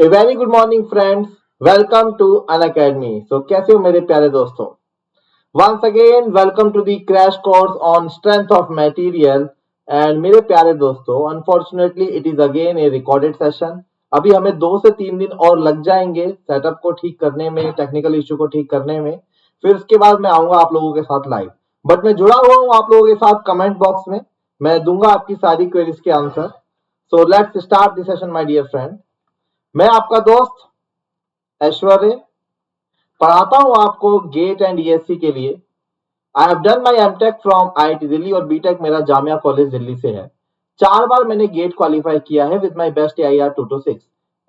A very good morning friends, welcome to Unacademy. कैसे हो मेरे प्यारे दोस्तों? Once again welcome to the crash course on strength of material. And मेरे प्यारे दोस्तों, unfortunately it is again a recorded session. अभी हमें 2 से 3 दिन और लग जाएंगे सेटअप को ठीक करने में, टेक्निकल इश्यू को ठीक करने में। फिर उसके बाद मैं आऊंगा आप लोगों के साथ लाइव। बट मैं जुड़ा हुआ हूँ आप लोगों के साथ कमेंट बॉक्स में। मैं दूंगा आपकी सारी क्वेरीज के answer. So let's start the session my dear friend. मैं आपका दोस्त ऐश्वर्य पढ़ाता हूं आपको गेट एंड ईएससी के लिए। I have done my MTech from IIT Delhi और बीटेक मेरा जामिया कॉलेज दिल्ली से है। 4 बार मैंने गेट क्वालिफाई किया है with my best AIR 226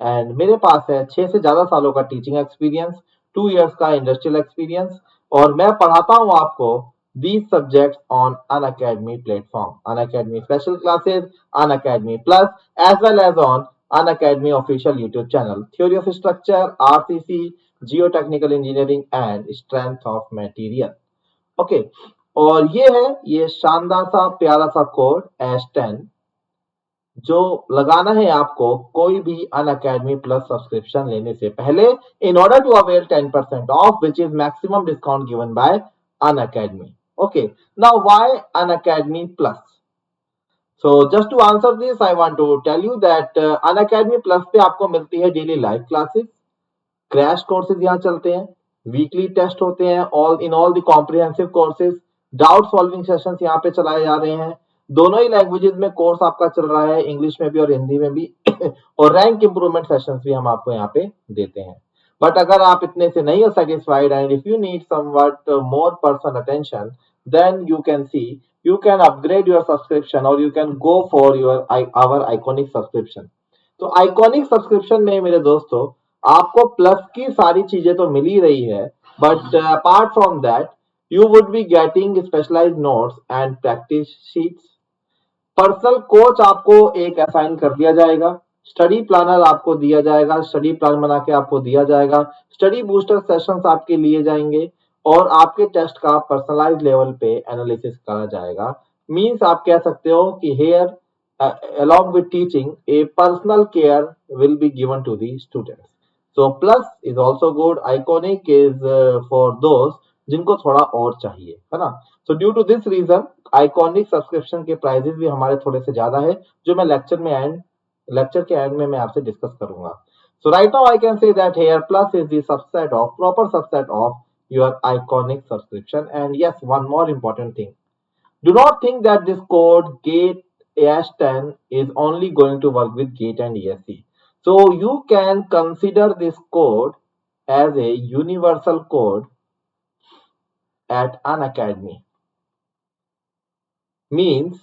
and मेरे पास है 6 से ज्यादा सालों का टीचिंग एक्सपीरियंस, 2 years का इंडस्ट्रियल एक्सपीरियंस। और मैं पढ़ाता हूं आपको these subjects on Unacademy platform, Unacademy special classes, Unacademy Plus, as well as on Unacademy official YouTube channel. Theory of structure, RCC, geotechnical engineering and strength of material. Okay और ये शानदार सा प्यारा सा कोड S10 जो लगाना है आपको कोई भी अनअकैडमी प्लस सब्सक्रिप्शन लेने से पहले in order to avail 10% off which is maximum discount given by Unacademy. Okay, now why Unacademy plus? So just to answer this, I want to tell you that Unacademy Plus पे आपको मिलती है daily live classes, crash courses यहाँ चलते हैं, weekly test होते हैं, all the comprehensive courses, doubt solving sessions यहाँ पे चलाए जा रहे हैं। दोनों ही लैंग्वेजेस में कोर्स आपका चल रहा है, इंग्लिश में भी और हिंदी में भी और रैंक इंप्रूवमेंट सेशंस भी हम आपको यहाँ पे देते हैं। बट अगर आप इतने से नहीं हो satisfied and if you need somewhat more person attention, then you can upgrade your subscription or you can go for our iconic subscription। तो आइकॉनिक सब्सक्रिप्शन में मेरे दोस्तों आपको प्लस की सारी चीजें तो मिल ही रही है, but apart from that you would be getting specialised notes and practice sheets. Personal coach आपको एक असाइन कर दिया जाएगा, स्टडी प्लानर आपको दिया जाएगा, स्टडी प्लान बना के आपको दिया जाएगा, स्टडी बूस्टर सेशंस आपके लिए जाएंगे और आपके टेस्ट का पर्सनलाइज लेवल पे एनालिसिस करा जाएगा। मींस आप कह सकते हो कि hair along with teaching a personal care will be given to the students। So plus is also good, iconic is for those जिनको थोड़ा और चाहिए, है ना? So due to this reason iconic subscription के प्राइजेस भी हमारे थोड़े से ज्यादा है, जो मैं लेक्चर के एंड में मैं आपसे डिस्कस करूंगा। So right now I can say that here plus is the proper subset of your iconic subscription। And yes, one more important thing, do not think that this code GATE AS10 is only going to work with GATE and ESC। So you can consider this code as a universal code at Unacademy। Means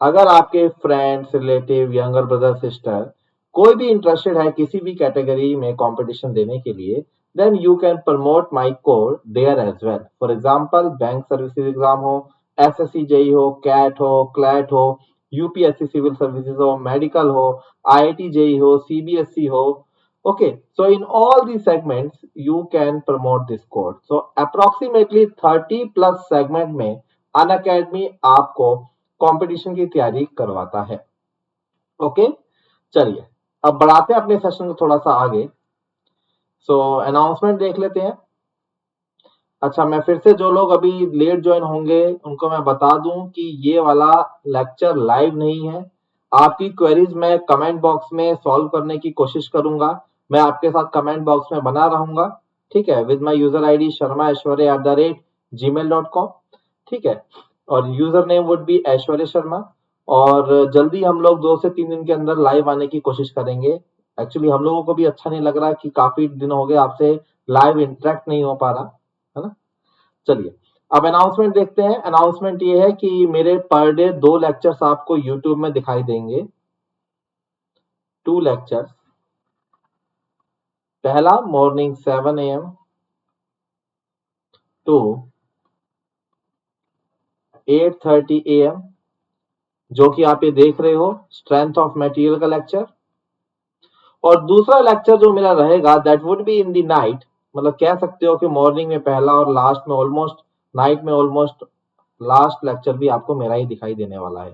अगर आपके friends, relative, younger brother, sister कोई भी interested है किसी भी category में competition देने के लिए, then you can promote my code there as well. For example bank services exam हो, SSC जेई हो, कैट हो, क्लैट हो, यूपीएससी सिविल सर्विसेज हो, मेडिकल हो, IIT जेई हो, CBSE हो। Okay, so in all these segments you can promote this code। So approximately 30 plus segment में Unacademy आपको कंपटीशन की तैयारी करवाता है। ओके, चलिए अब बढ़ाते हैं अपने सेशन को थोड़ा सा आगे। सो अनाउंसमेंट देख लेते हैं। अच्छा, मैं फिर से जो लोग अभी लेट ज्वाइन होंगे उनको मैं बता दूं कि ये वाला लेक्चर लाइव नहीं है। आपकी क्वेरीज मैं कमेंट बॉक्स में सॉल्व करने की कोशिश करूंगा। मैं आपके साथ कमेंट बॉक्स में बना रहूंगा, ठीक है, with my user ID sharmaishwarya@gmail.com। ठीक है, और यूजर नेम वुड बी ऐश्वर्य शर्मा। और जल्दी हम लोग 2 से 3 दिन के अंदर लाइव आने की कोशिश करेंगे। एक्चुअली हम लोगों को भी अच्छा नहीं लग रहा कि काफी दिन हो गए आपसे लाइव इंटरेक्ट नहीं हो पा रहा, है ना? चलिए अब अनाउंसमेंट देखते हैं। अनाउंसमेंट ये है कि मेरे पर डे 2 लेक्चर्स आपको यूट्यूब में दिखाई देंगे। 2 लेक्चर्स, पहला मॉर्निंग 7 AM टू 8:30 AM, जो कि आप ये देख रहे हो स्ट्रेंथ ऑफ मटेरियल का लेक्चर। और दूसरा लेक्चर जो मेरा रहेगा that would B in the night, मतलब कह सकते हो कि मॉर्निंग में पहला और लास्ट में ऑलमोस्ट, नाइट में ऑलमोस्ट लास्ट लेक्चर भी आपको मेरा ही दिखाई देने वाला है।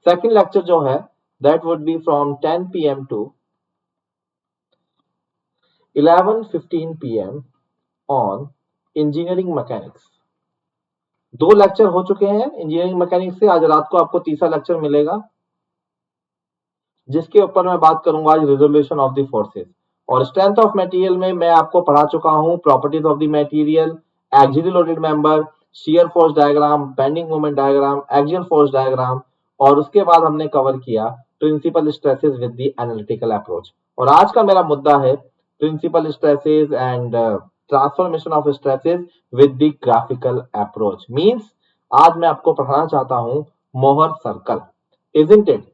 सेकंड लेक्चर जो है that would be from 10 PM to 11:15 PM on engineering mechanics. 2 lecture हो चुके हैं इंजीनियरिंग मैकेनिक्स से, आज रात को आपको तीसरा लेक्चर मिलेगा जिसके ऊपर मैं बात करूंगा आज रिजोल्यूशन ऑफ द फोर्सेस। और स्ट्रेंथ ऑफ मटेरियल में मैं आपको पढ़ा चुका हूं properties of the material, axially loaded member, shear force diagram, bending moment diagram, axial force diagram, और उसके बाद हमने कवर किया principal stresses with the analytical approach. और आज का मेरा मुद्दा है principal stresses and transformation of stresses with the graphical approach. Means आज मैं आपको पढ़ाना चाहता हूं Mohr circle. Isn't it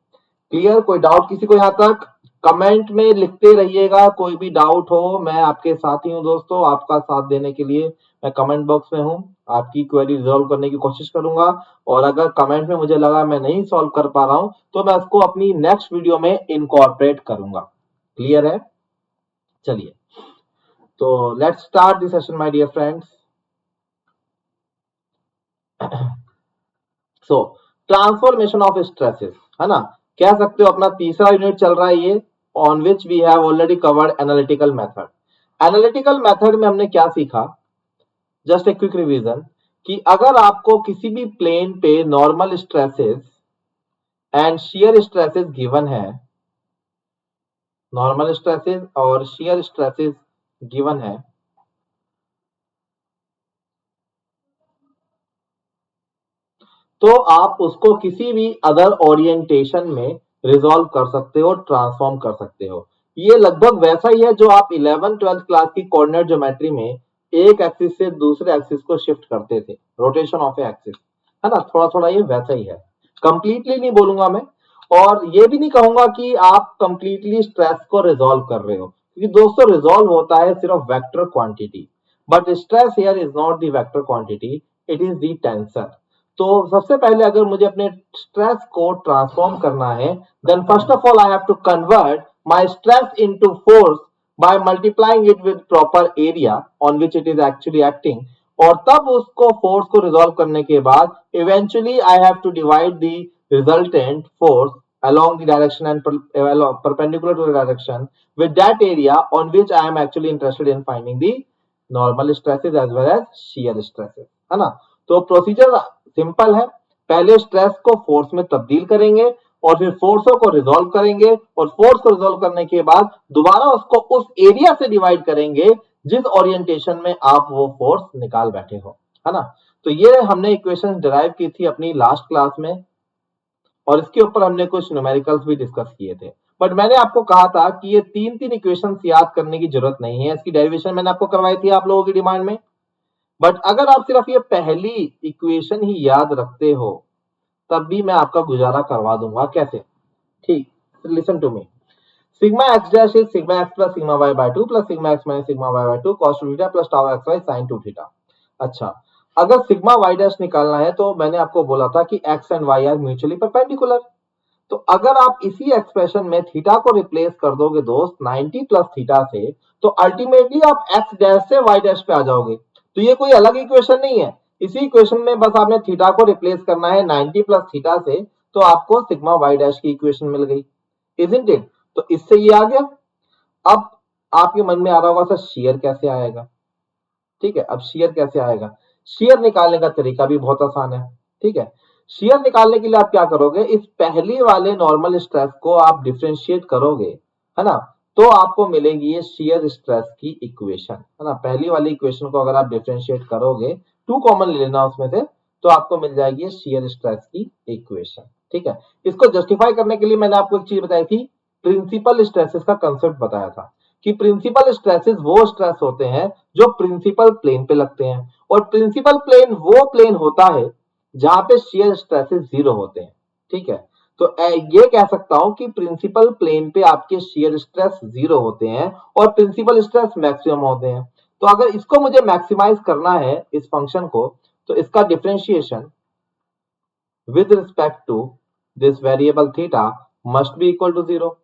clear? कोई डाउट किसी को यहाँ तक? कमेंट में लिखते रहिएगा, कोई भी डाउट हो। मैं आपके साथ ही हूँ दोस्तों, आपका साथ देने के लिए मैं कमेंट बॉक्स में हूँ, आपकी क्वेरी रिजॉल्व करने की कोशिश करूंगा। और अगर कमेंट में मुझे लगा मैं नहीं सॉल्व कर पा रहा हूं तो मैं उसको अपनी नेक्स्ट वीडियो में इनकॉर्पोरेट करूंगा। क्लियर है? चलिए, तो let's start this session my dear friends. So transformation of stresses, है ना, कह सकते हो अपना तीसरा यूनिट चल रहा है ये, on which we have already covered analytical method. Analytical method में हमने क्या सीखा, जस्ट ए क्विक रिवीजन, कि अगर आपको किसी भी प्लेन पे normal stresses and shear stresses given है, नॉर्मल स्ट्रेसेस और शियर स्ट्रेसेस गिवन है, तो आप उसको किसी भी अदर ओरिएंटेशन में रिजॉल्व कर सकते हो, ट्रांसफॉर्म कर सकते हो। ये लगभग वैसा ही है जो आप 11th-12th क्लास की कोऑर्डिनेट ज्योमेट्री में एक एक्सिस से दूसरे एक्सिस को शिफ्ट करते थे, रोटेशन ऑफ ए एक्सिस, है ना, थोड़ा थोड़ा ये वैसा ही है। कंप्लीटली नहीं बोलूंगा मैं, और ये भी नहीं कहूंगा कि आप कंप्लीटली स्ट्रेस को रिजॉल्व कर रहे हो, क्योंकि दोस्तों रिजॉल्व होता है सिर्फ vector quantity, but stress here is not the vector quantity, it is the tensor. तो सबसे पहले अगर मुझे अपने स्ट्रेस को ट्रांसफॉर्म करना है, then first of all I have to convert my stress into force by multiplying it with proper area on which it is actually acting, और तब उसको फोर्स को रिजॉल्व करने के बाद eventually I have to divide the resultant force along the direction and perpendicular to the direction with that area on which I am actually interested in finding the normal stresses as well as shear stresses, है ना। तो procedure simple है, पहले stress को force में तब्दील करेंगे और फिर फोर्सों को रिजॉल्व करेंगे, और फोर्स को रिजॉल्व करने के बाद दोबारा उसको उस एरिया से डिवाइड करेंगे जिस ओरिएंटेशन में आप वो फोर्स निकाल बैठे हो, है ना। तो ये हमने इक्वेशन डिराइव की थी अपनी लास्ट क्लास में, और इसके ऊपर हमने कुछ न्यूमेरिकल्स भी डिस्कस किए थे। बट मैंने आपको कहा था कि ये तीन तीन इक्वेशंस याद करने की जरूरत नहीं है, इसकी डेरिवेशन मैंने आपको करवाई थी आप लोगों की डिमांड में। बट अगर आप सिर्फ ये पहली इक्वेशन ही याद रखते हो तब भी मैं आपका गुजारा करवा दूंगा। कैसे? ठीक, listen to me. Sigma x dash is sigma x plus sigma y by 2 plus sigma x minus sigma y by 2 cos 2 theta plus tau x y sin 2 theta. अच्छा, अगर सिग्मा वाई डैश निकालना है तो मैंने आपको बोला था कि x and y are mutually perpendicular. तो अगर आप इसी एक्सप्रेशन में थीटा को रिप्लेस कर दोगे दोस्त 90 प्लस थीटा से, तो अल्टीमेटली आप एक्स डैश से वाई डैश पे आ जाओगे। तो ये कोई अलग इक्वेशन नहीं है, इसी इक्वेशन में बस आपने थीटा को रिप्लेस करना है 90 प्लस थीटा से, तो आपको सिग्मा वाई डैश की इक्वेशन मिल गई, इजंट इट? तो इससे ये आ गया। अब आपके मन में आ रहा होगा सर शेयर कैसे आएगा? ठीक है, अब शेयर कैसे आएगा? शेयर निकालने का तरीका भी बहुत आसान है। ठीक है, शेयर निकालने के लिए आप क्या करोगे, इस पहले वाले नॉर्मल स्ट्रेस को आप डिफरेंशिएट करोगे, है ना, तो आपको मिलेगी ये शेयर स्ट्रेस की इक्वेशन, है ना। पहली वाली इक्वेशन को अगर आप डिफरेंशिएट करोगे, टू कॉमन ले लेना उसमें से, तो आपको मिल जाएगी ये शेयर स्ट्रेस की इक्वेशन। ठीक है, इसको जस्टिफाई करने के लिए मैंने आपको एक चीज बताई थी, प्रिंसिपल स्ट्रेसेस का कंसेप्ट बताया था कि प्रिंसिपल स्ट्रेसेस वो स्ट्रेस होते हैं जो प्रिंसिपल प्लेन पे लगते हैं, और प्रिंसिपल प्लेन वो प्लेन होता है जहां पे शेयर स्ट्रेसेस जीरो होते हैं। ठीक है, तो ये कह सकता हूं कि प्रिंसिपल प्लेन पे आपके शेयर स्ट्रेस जीरो होते हैं और प्रिंसिपल स्ट्रेस मैक्सिमम होते हैं। तो अगर इसको मुझे मैक्सिमाइज करना है इस फंक्शन को, तो इसका differentiation with respect to this variable theta must be equal to zero.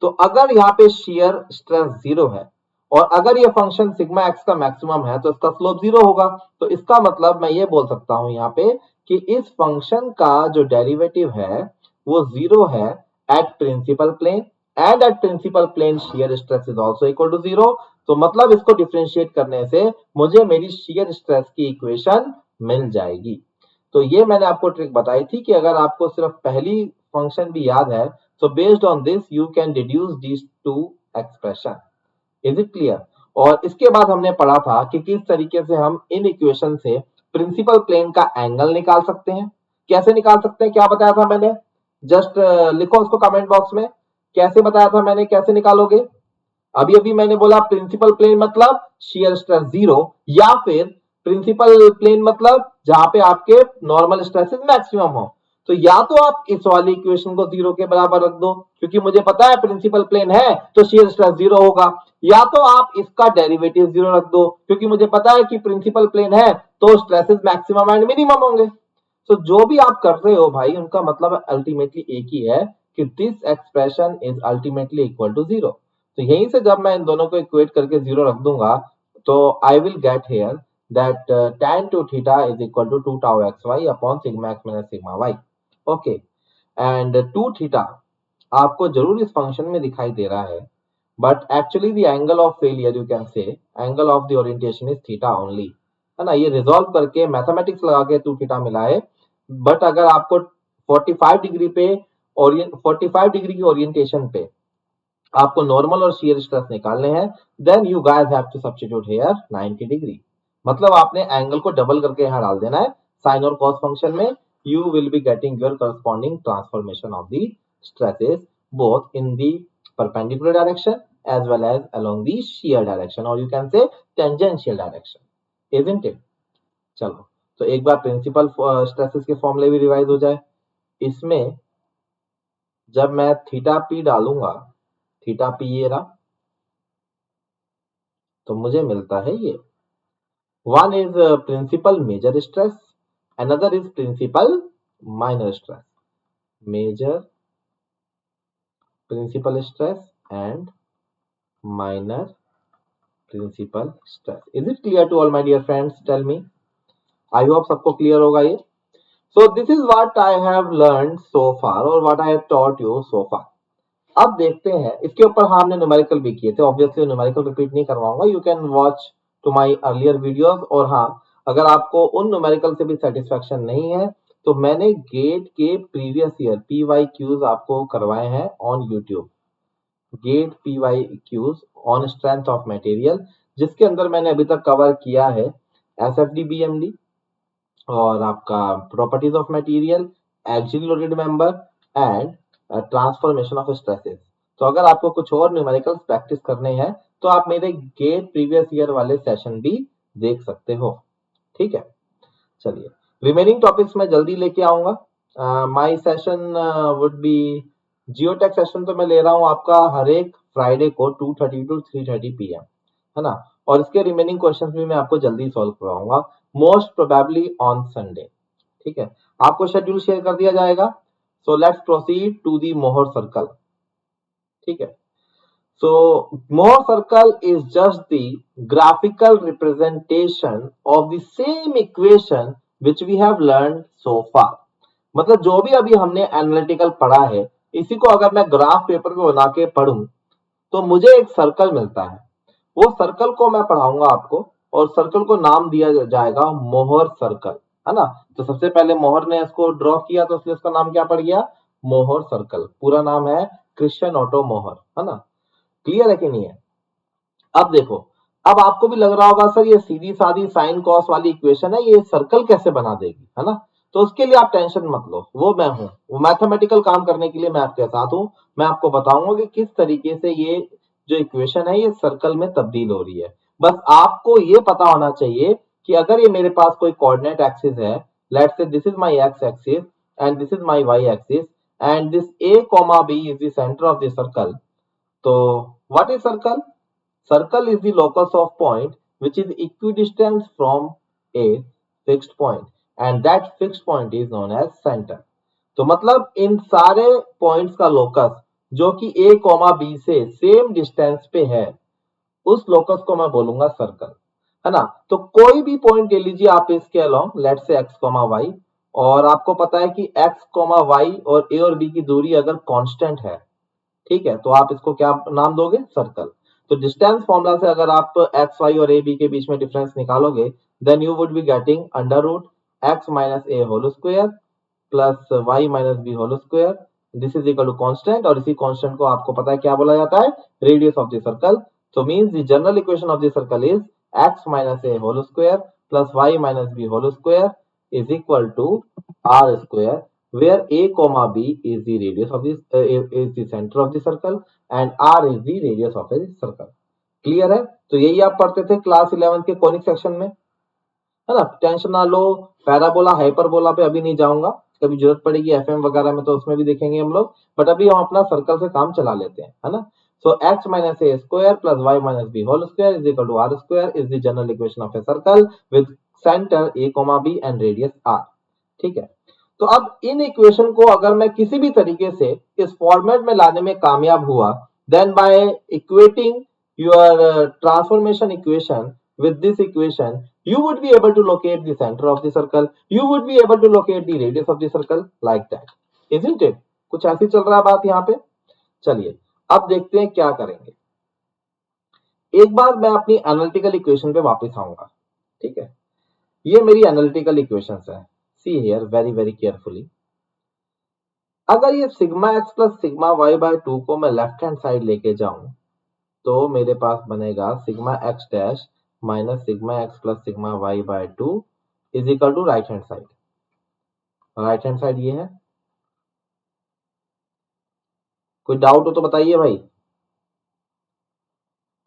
तो अगर यहाँ पे शेयर स्ट्रेस जीरो है और अगर ये फंक्शन सिग्मा एक्स का मैक्सिमम है तो इसका स्लोप जीरो होगा। तो इसका मतलब मैं ये बोल सकता हूं यहाँ पे कि इस फंक्शन का जो डेरिवेटिव है वो जीरो है at principal plane and at principal plane shear stress is also equal to 0। तो मतलब इसको डिफ्रेंशिएट करने से मुझे मेरी शियर स्ट्रेस की इक्वेशन मिल जाएगी। तो ये मैंने आपको ट्रिक बताई थी कि अगर आपको सिर्फ पहली फंक्शन भी याद है तो based on this you can deduce these two expression. Is it clear? और इसके बाद हमने पढ़ा था कि किस तरीके से हम इन इक्वेशन से प्रिंसिपल प्लेन का एंगल निकाल सकते हैं। कैसे निकाल सकते हैं, क्या बताया था मैंने? जस्ट लिखो उसको कमेंट बॉक्स में, कैसे बताया था मैंने, कैसे निकालोगे? अभी अभी मैंने बोला प्रिंसिपल प्लेन मतलब शियर स्ट्रेस 0, या फिर प्रिंसिपल प्लेन मतलब जहां पे आपके नॉर्मल स्ट्रेसेस मैक्सिमम हो। तो या तो आप इस वाली इक्वेशन को 0 के बराबर रख दो, क्योंकि मुझे पता है प्रिंसिपल प्लेन है तो शियर स्ट्रेस 0 होगा, या तो आप इसका डेरिवेटिव 0 रख दो, क्योंकि मुझे पता है कि प्रिंसिपल प्लेन है तो स्ट्रेसेस मैक्सिमम एंड मिनिमम होंगे। तो जो भी आप कर रहे हो भाई, उनका मतलब अल्टीमेटली एक ही है कि this expression is ultimately equal to 0। तो यहीं से जब मैं इन दोनों को इक्वेट करके 0 रख दूंगा तो I will get here that tan to theta is equal to 2 tau xy upon sigma x minus sigma y। Okay, and 2 theta आपको जरूर इस फंक्शन में दिखाई दे रहा है, but actually the angle of failure you can से angle of the orientation is theta only, है ना। ये रिजॉल्व करके मैथमेटिक्स लगा के 2 थीटा मिला है, बट अगर आपको 45 डिग्री पे 45 डिग्री की ओरिएंटेशन पे आपको नॉर्मल और शियर स्ट्रेस निकालने हैं, then you guys have to substitute here 90 degree. मतलब आपने एंगल को डबल करके यहां डाल देना है साइन और कॉस फंक्शन में। You will be getting your corresponding transformation of the stresses both in the perpendicular direction as well as along the shear direction, or you can say tangential direction, isn't it? चलो, तो एक बार principal stresses के फॉर्मूले भी revise हो जाए। इसमें जब मैं थीटा पी डालूंगा, थीटा पी ये रहा, तो मुझे मिलता है ये। One is principal major stress, another is principal minor stress. Major principal stress and minor principal stress. Is it clear to all my dear friends? Tell me. I hope सबको clear होगा ये। So this is what I have learned so far, और what I have taught you so far. अब देखते हैं इसके ऊपर। हाँ, हमने न्यूमेरिकल भी किए थे, ऑब्वियसली न्यूमेरिकल रिपीट नहीं करवाऊंगा, you can watch to my earlier videos. और हाँ, अगर आपको उन न्यूमेरिकल से भी सेटिस्फेक्शन नहीं है तो मैंने गेट के प्रीवियस ईयर PYQs आपको करवाए हैं on YouTube. Get PYQs on strength of material, जिसके अंदर मैंने अभी तक कवर किया है SFD BMD और आपका properties of material, axial loaded member and transformation of stresses. तो अगर आपको कुछ और न्यूमेरिकल्स प्रैक्टिस करने हैं तो आप मेरे गेट प्रीवियस ईयर वाले सेशन भी देख सकते हो। ठीक है, चलिए रिमेनिंग टॉपिक्स मैं जल्दी लेके आऊंगा। My session would be geotech session, तो मैं ले रहा हूं आपका हर एक फ्राइडे को 2:30 to 3:30 PM, है ना। और इसके रिमेनिंग क्वेश्चंस भी मैं आपको जल्दी सॉल्व करवाऊंगा, मोस्ट प्रोबेबली ऑन संडे। ठीक है, आपको शेड्यूल शेयर कर दिया जाएगा। So let's proceed to the Mohr circle. ठीक है, so Mohr circle is just the graphical representation of the same equation which we have learned so far। मतलब जो भी अभी हमने एनालिटिकल पढ़ा है, इसी को अगर मैं ग्राफ पेपर पे बना के पढ़ूं तो मुझे एक सर्कल मिलता है। वो सर्कल को मैं पढ़ाऊंगा आपको, और सर्कल को नाम दिया जाएगा मोहर सर्कल, है ना। तो सबसे पहले मोहर ने इसको ड्रॉ किया तो इसलिए इसका नाम क्या पड़ गया? Mohr circle. पूरा नाम है क्रिश्चियन ऑटो मोहर, है ना। क्लियर है कि नहीं है? अब देखो, अब आपको भी लग रहा होगा सर ये सीधी सादी साइन कॉस वाली इक्वेशन है, ये सर्कल कैसे बना देगी, है ना। तो उसके लिए आप टेंशन मत लो, वो मैं हूं, वो मैथमेटिकल काम करने के लिए मैं आपके साथ हूं। मैं आपको बताऊंगा कि किस तरीके से ये जो इक्वेशन है ये सर्कल में तब्दील हो रही है। बस आपको ये पता होना चाहिए कि अगर ये मेरे पास कोई कोऑर्डिनेट एक्सिस है, let's say this is my x axis and this is my y axis and this a, b is the centre of the circle. तो what is circle? Circle is the locus of point which is equidistant from a fixed point and that fixed point is known as center। तो मतलब इन सारे points का locus जो कि a, b से same distance पे है, उस लोकस को मैं बोलूंगा सर्कल, है ना। तो कोई भी पॉइंट ले लीजिए आप इसके along, let's say x, y, और आपको पता है कि x, y और a और b की दूरी अगर कांस्टेंट है, ठीक है, तो आप इसको क्या नाम दोगे, सर्कल। तो डिस्टेंस फॉर्मूला से अगर आप एक्स वाई और ए बी के बीच में डिफरेंस निकालोगे, then you would be getting under root x minus a whole square plus y minus b whole square, this is equal to constant, और इसी कांस्टेंट को आपको पता है क्या बोला जाता है, radius of the circle. so means the general equation of the circle is x minus a whole square plus y minus b whole square is equal to r square, where a comma b is the radius of this is the center of the circle and r is the radius of a circle। Clear है? तो यही आप पढ़ते थे class 11 के conic section में, है ना। टेंशन ना लो, पैराबोला हाइपरबोला पे अभी नहीं जाऊंगा, कभी जरूरत पड़ेगी एफएम वगैरह में तो उसमें भी देखेंगे हम लोग, बट अभी हम अपना सर्कल से काम चला लेते हैं, है ना। So x minus a square plus y minus b whole square is equal to r square is the general equation of a circle with centre a comma b and radius r. ठीक है, तो अब in equation को अगर मैं किसी भी तरीके से इस फॉर्मेट में लाने में कामयाब हुआ, then by equating your transformation equation with this equation you would be able to locate the center of the circle, you would be able to locate the radius of the circle like that, isn't it? कुछ ऐसी चल रहा है बात यहाँ पे। चलिए अब देखते हैं क्या करेंगे। एक बार मैं अपनी एनालिटिकल इक्वेशन पे वापस आऊंगा, ठीक है। ये मेरी एनालिटिकल इक्वेशंस है, see here very very carefully. अगर ये sigma x plus sigma y by 2 को मैं लेफ्ट हैंड साइड लेके जाऊं, तो मेरे पास बनेगा sigma x dash minus sigma x plus sigma y by 2 is equal to right hand side. Right hand side ये है, कोई डाउट हो तो बताइए भाई।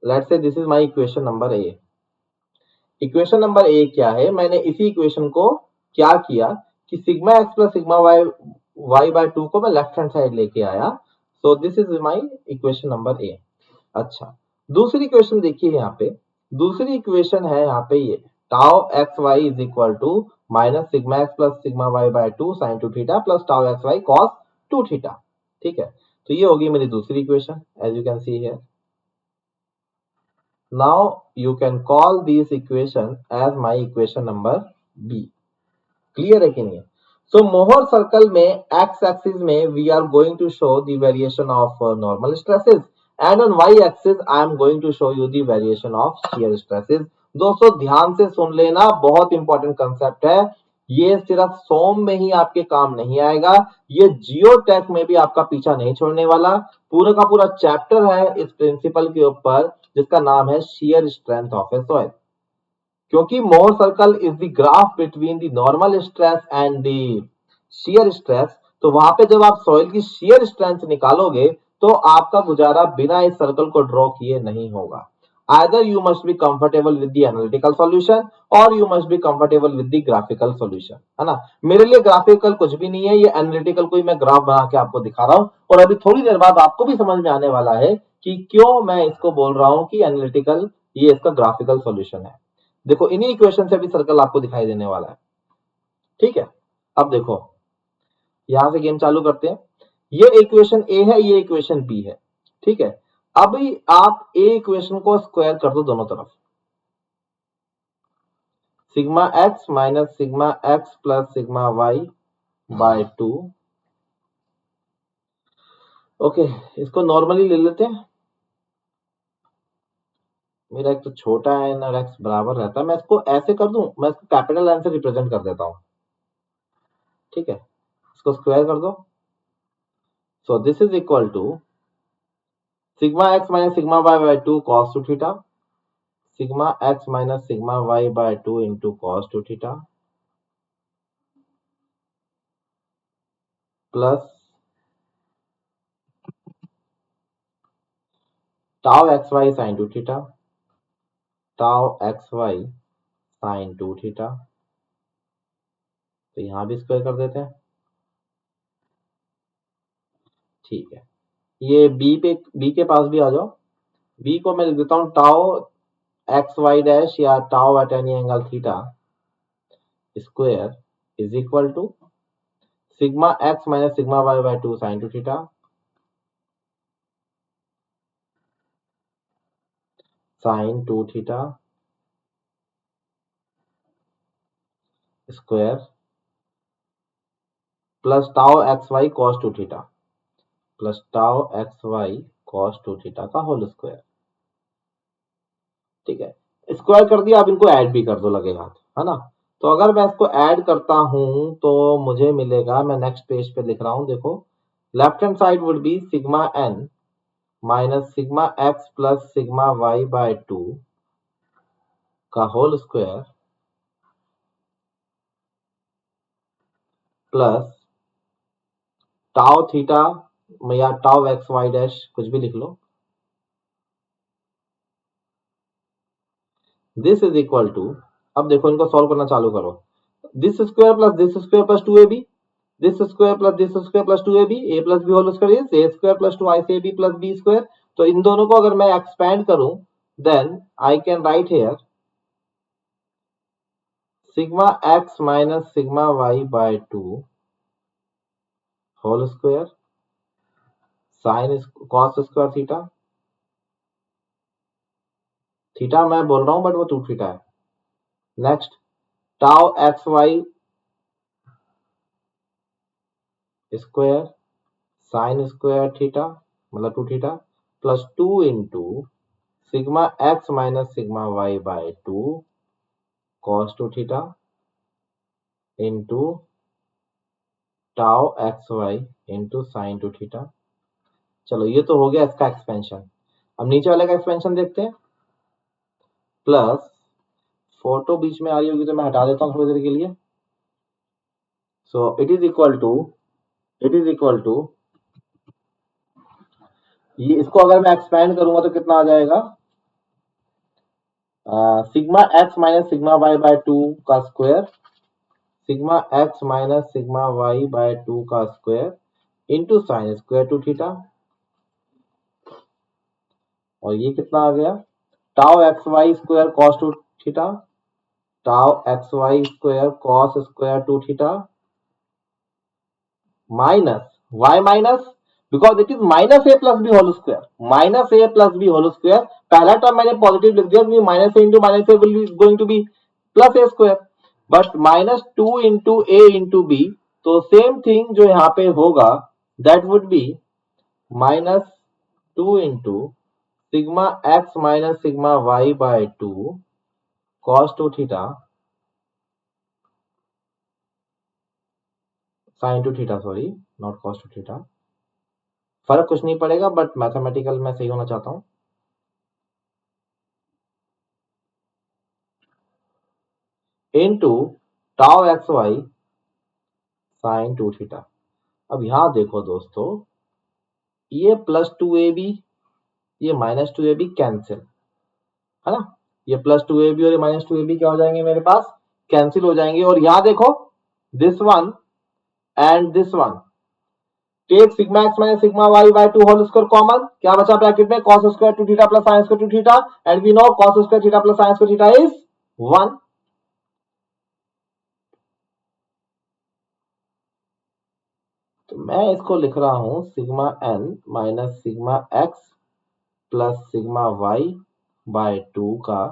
Let's say this is my equation number a. Equation number a क्या है, मैंने इसी इक्वेशन को क्या किया कि sigma x plus sigma y y by 2 को मैं लेफ्ट हैंड साइड लेके आया। So this is my equation number a. अच्छा, दूसरी इक्वेशन देखिए यहाँ पे, दूसरी इक्वेशन है यहाँ पे ये tau x y is equal to minus sigma x plus sigma y by 2 sine 2 theta plus tau x y cos 2 theta. ठीक है, तो ये होगी मेरी दूसरी equation as you can see here. Now you can call this equation as my equation number b. Clear है कि नहीं? सो मोहर सर्कल में एक्स एक्सिस में we are going to show the variation of normal stresses and on y axis I am going to show you the variation of shear stresses. दोस्तों ध्यान से सुन लेना, बहुत इंपॉर्टेंट कंसेप्ट है ये, सिर्फ सोम में ही आपके काम नहीं आएगा, ये जियोटेक में भी आपका पीछा नहीं छोड़ने वाला। पूरा का पूरा चैप्टर है इस प्रिंसिपल के ऊपर जिसका नाम है shear strength of a soil, क्योंकि Mohr circle is the graph between the normal stress and the shear stress. तो वहां पे जब आप सॉइल की शियर स्ट्रेंथ निकालोगे तो आपका गुजारा बिना इस सर्कल को ड्रॉ किए नहीं होगा। either you must be comfortable with the analytical solution or you must be comfortable with the graphical solution, है ना। मेरे लिए ग्राफिकल कुछ भी नहीं है, ये एनालिटिकल कोई मैं ग्राफ बना के आपको दिखा रहा हूं, और अभी थोड़ी देर बाद आपको भी समझ में आने वाला है कि क्यों मैं इसको बोल रहा हूं कि एनालिटिकल ये इसका ग्राफिकल सॉल्यूशन है। देखो इन्हीं इक्वेशन से भी सर्कल आपको दिखाई देने वाला है। ठीक है, अब देखो यहां से गेम चालू करते हैं। ये इक्वेशन ए है, ये इक्वेशन बी है। ठीक है, अभी आप ए इक्वेशन को स्क्वायर कर दो दोनों तरफ, sigma x minus sigma x plus sigma y by 2। Okay, इसको नॉर्मली ले लेते हैं। मेरा एक तो छोटा है ना, एक्स बराबर रहता है, मैं इसको ऐसे कर दूं, मैं इसको कैपिटल एन से रिप्रेजेंट कर देता हूं। ठीक है, इसको स्क्वायर कर दो। So this is equal to sigma x minus sigma y by 2 cos 2 theta, sigma x minus sigma y by 2 into cos 2 theta plus tau x y sine 2 theta, tau x y sine 2 theta. तो यहां भी square कर देते हैं। ठीक है, ये B के पास भी आ जाओ। बी को मैं लिख देता हूं टाउ एक्स वाई डैश या tau at any angle theta square is equal to sigma x minus sigma y by 2 sine 2 theta sine 2 theta square plus tau x y cos 2 theta plus tau x y cos 2 theta का whole square. ठीक है, square कर दिया, अब इनको add भी कर दो लगे हाथ, है ना। तो अगर मैं इसको ऐड करता हूं तो मुझे मिलेगा, मैं नेक्स्ट पेज पे लिख रहा हूं, देखो left hand side would be sigma n minus sigma x plus sigma y by 2 का whole square plus tau theta या टाउ एक्स वाई डैश कुछ भी लिख लो, दिस इज इक्वल टू, अब देखो इनको सॉल्व करना चालू करो, this square plus 2ab, this square plus 2ab, a plus b whole square is a square plus 2ac plus b square. तो इन दोनों को अगर मैं एक्सपेंड करूं then I can write here sigma x minus sigma y by 2 whole square sine cos square theta, theta मैं बोल रहा हूं बट वो 2 थीटा है। Next tau x y square sine square theta मतलब 2 theta plus 2 into sigma x minus sigma y by 2 cos 2 theta into tau x y into sine 2 theta. चलो ये तो हो गया इसका एक्सपेंशन। अब नीचे वाले का एक्सपेंशन देखते हैं, प्लस फोटो बीच में आ रही होगी तो मैं हटा देता हूँ थोड़ी देर के लिए। So it is equal to ये, इसको अगर मैं एक्सपेंड करूंगा तो कितना आ जाएगा, sigma x minus sigma y by 2 का square sigma x minus sigma y by 2 का square into sine square 2 theta, और ये कितना आ गया, tau x y square cos 2 theta tau x y square cos square 2 theta minus y minus, because it is minus a plus b whole square, minus a plus b whole square, पहला term मैंने positive लिख दिया क्योंकि minus a into minus a will going to be plus a square, but minus 2 into a into b, तो same thing जो यहाँ पे होगा that would be minus 2 into sigma x minus sigma y by 2 cos 2 theta sine 2 theta, sorry not cos 2 theta, फर्क कुछ नहीं पड़ेगा but mathematical में सही होना चाहता हूं, into tau x y sine 2 theta. अब यहां देखो दोस्तों, ये प्लस 2ab ये माइनस 2ab कैंसिल, है ना, ये प्लस 2ab और ये माइनस 2ab क्या हो जाएंगे मेरे पास, कैंसिल हो जाएंगे। और यहां देखो this one and this one, take sigma x minus sigma y by 2 whole square common, क्या बचा ब्रैकेट में, cos square 2 theta plus sin square 2 theta, and we know cos square theta plus sin square theta is 1। तो मैं इसको लिख रहा हूं sigma n minus sigma x plus sigma y by 2 का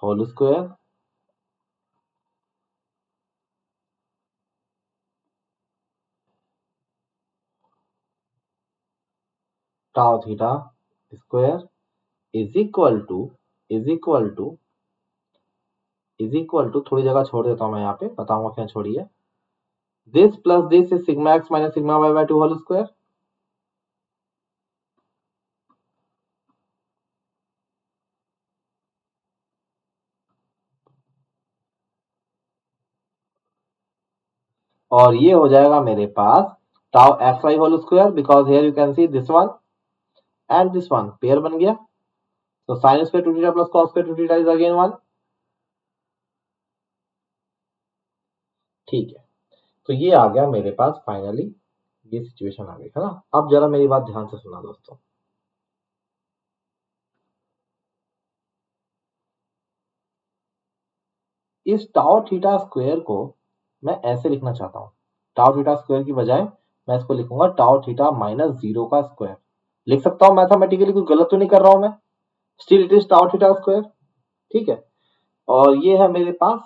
whole square tau theta square is equal to थोड़ी जगह छोड़ देता हूं मैं, यहाँ पे बताऊंगा क्या छोड़ी है, this plus this is sigma x minus sigma y by 2 whole square, और ये हो जाएगा मेरे पास tau x y whole square, because here you can see this one and this one pair बन गया, तो sine square 2 theta plus cos square 2 theta is again 1। ठीक है, तो ये आ गया मेरे पास फाइनली, ये सिचुएशन आ गई, है ना। अब जरा मेरी बात ध्यान से सुना दोस्तों, इस टाउ थीटा स्क्वायर को मैं ऐसे लिखना चाहता हूं, टाउ थीटा स्क्वायर की बजाय मैं इसको लिखूंगा टाउ थीटा माइनस 0 का स्क्वायर, लिख सकता हूं मैथमेटिकली, कोई गलत तो नहीं कर रहा हूं मैं, still it is tau theta square. ठीक है, और ये है मेरे पास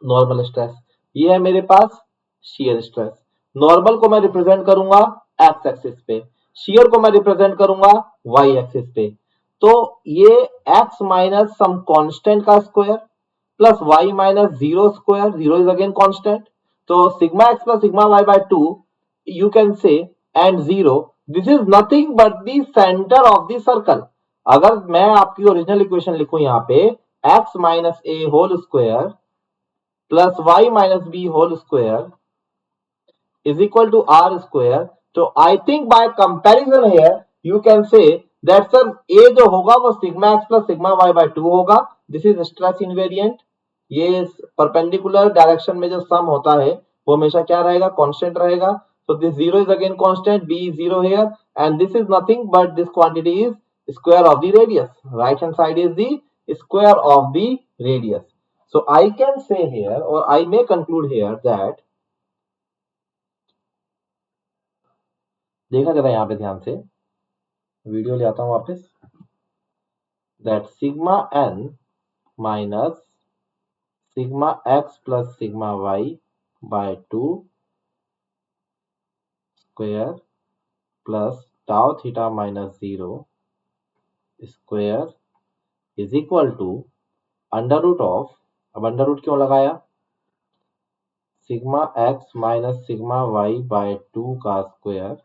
नॉर्मल स्ट्रेस, ये है मेरे पास शियर स्ट्रेस, नॉर्मल को मैं रिप्रेजेंट करूंगा एक्स एक्सिस पे, शियर को मैं रिप्रेजेंट करूंगा वाई एक्सिस पे। तो ये x माइनस सम कांस्टेंट का square plus y minus zero square, zero is again constant, तो sigma x plus sigma y by 2 you can say, and zero, this is nothing but the centre of the circle. अगर मैं आपकी original equation लिखूं यहाँ पे x minus a whole square plus y minus b whole square is equal to r square, तो I think by comparison here you can say that sir a जो होगा वो sigma x plus sigma y by 2 होगा, this is stress invariant. ये perpendicular direction में जो सम होता है वो हमेशा क्या रहेगा, कांस्टेंट रहेगा। so this zero is again constant, b is zero here, and this is nothing but this quantity is square of the radius, right hand side is the square of the radius। so I can say here or I may conclude here that, देखा जरा यहाँ पे ध्यान से, video ले आता हूं वापस, that sigma n minus sigma x plus sigma y by 2 square plus tau theta minus 0 square is equal to under root of, अब अंडर रूट क्यों लगाया, sigma x minus sigma y by 2 का square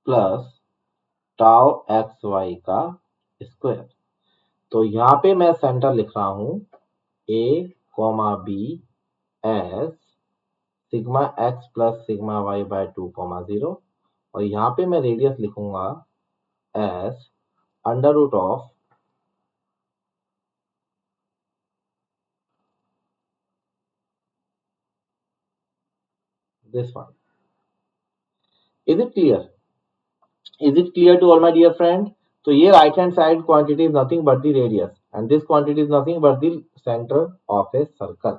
plus tau x y का square. तो यहाँ पे मैं centre लिख रहा हूं a comma b as sigma x plus sigma y by 2 comma 0, और यहाँ पे मैं रेडियस लिखूंगा as under root of this one. Is it clear, is it clear to all my dear friend? तो ये right hand side quantity is nothing but the radius and this quantity is nothing but the centre of a circle.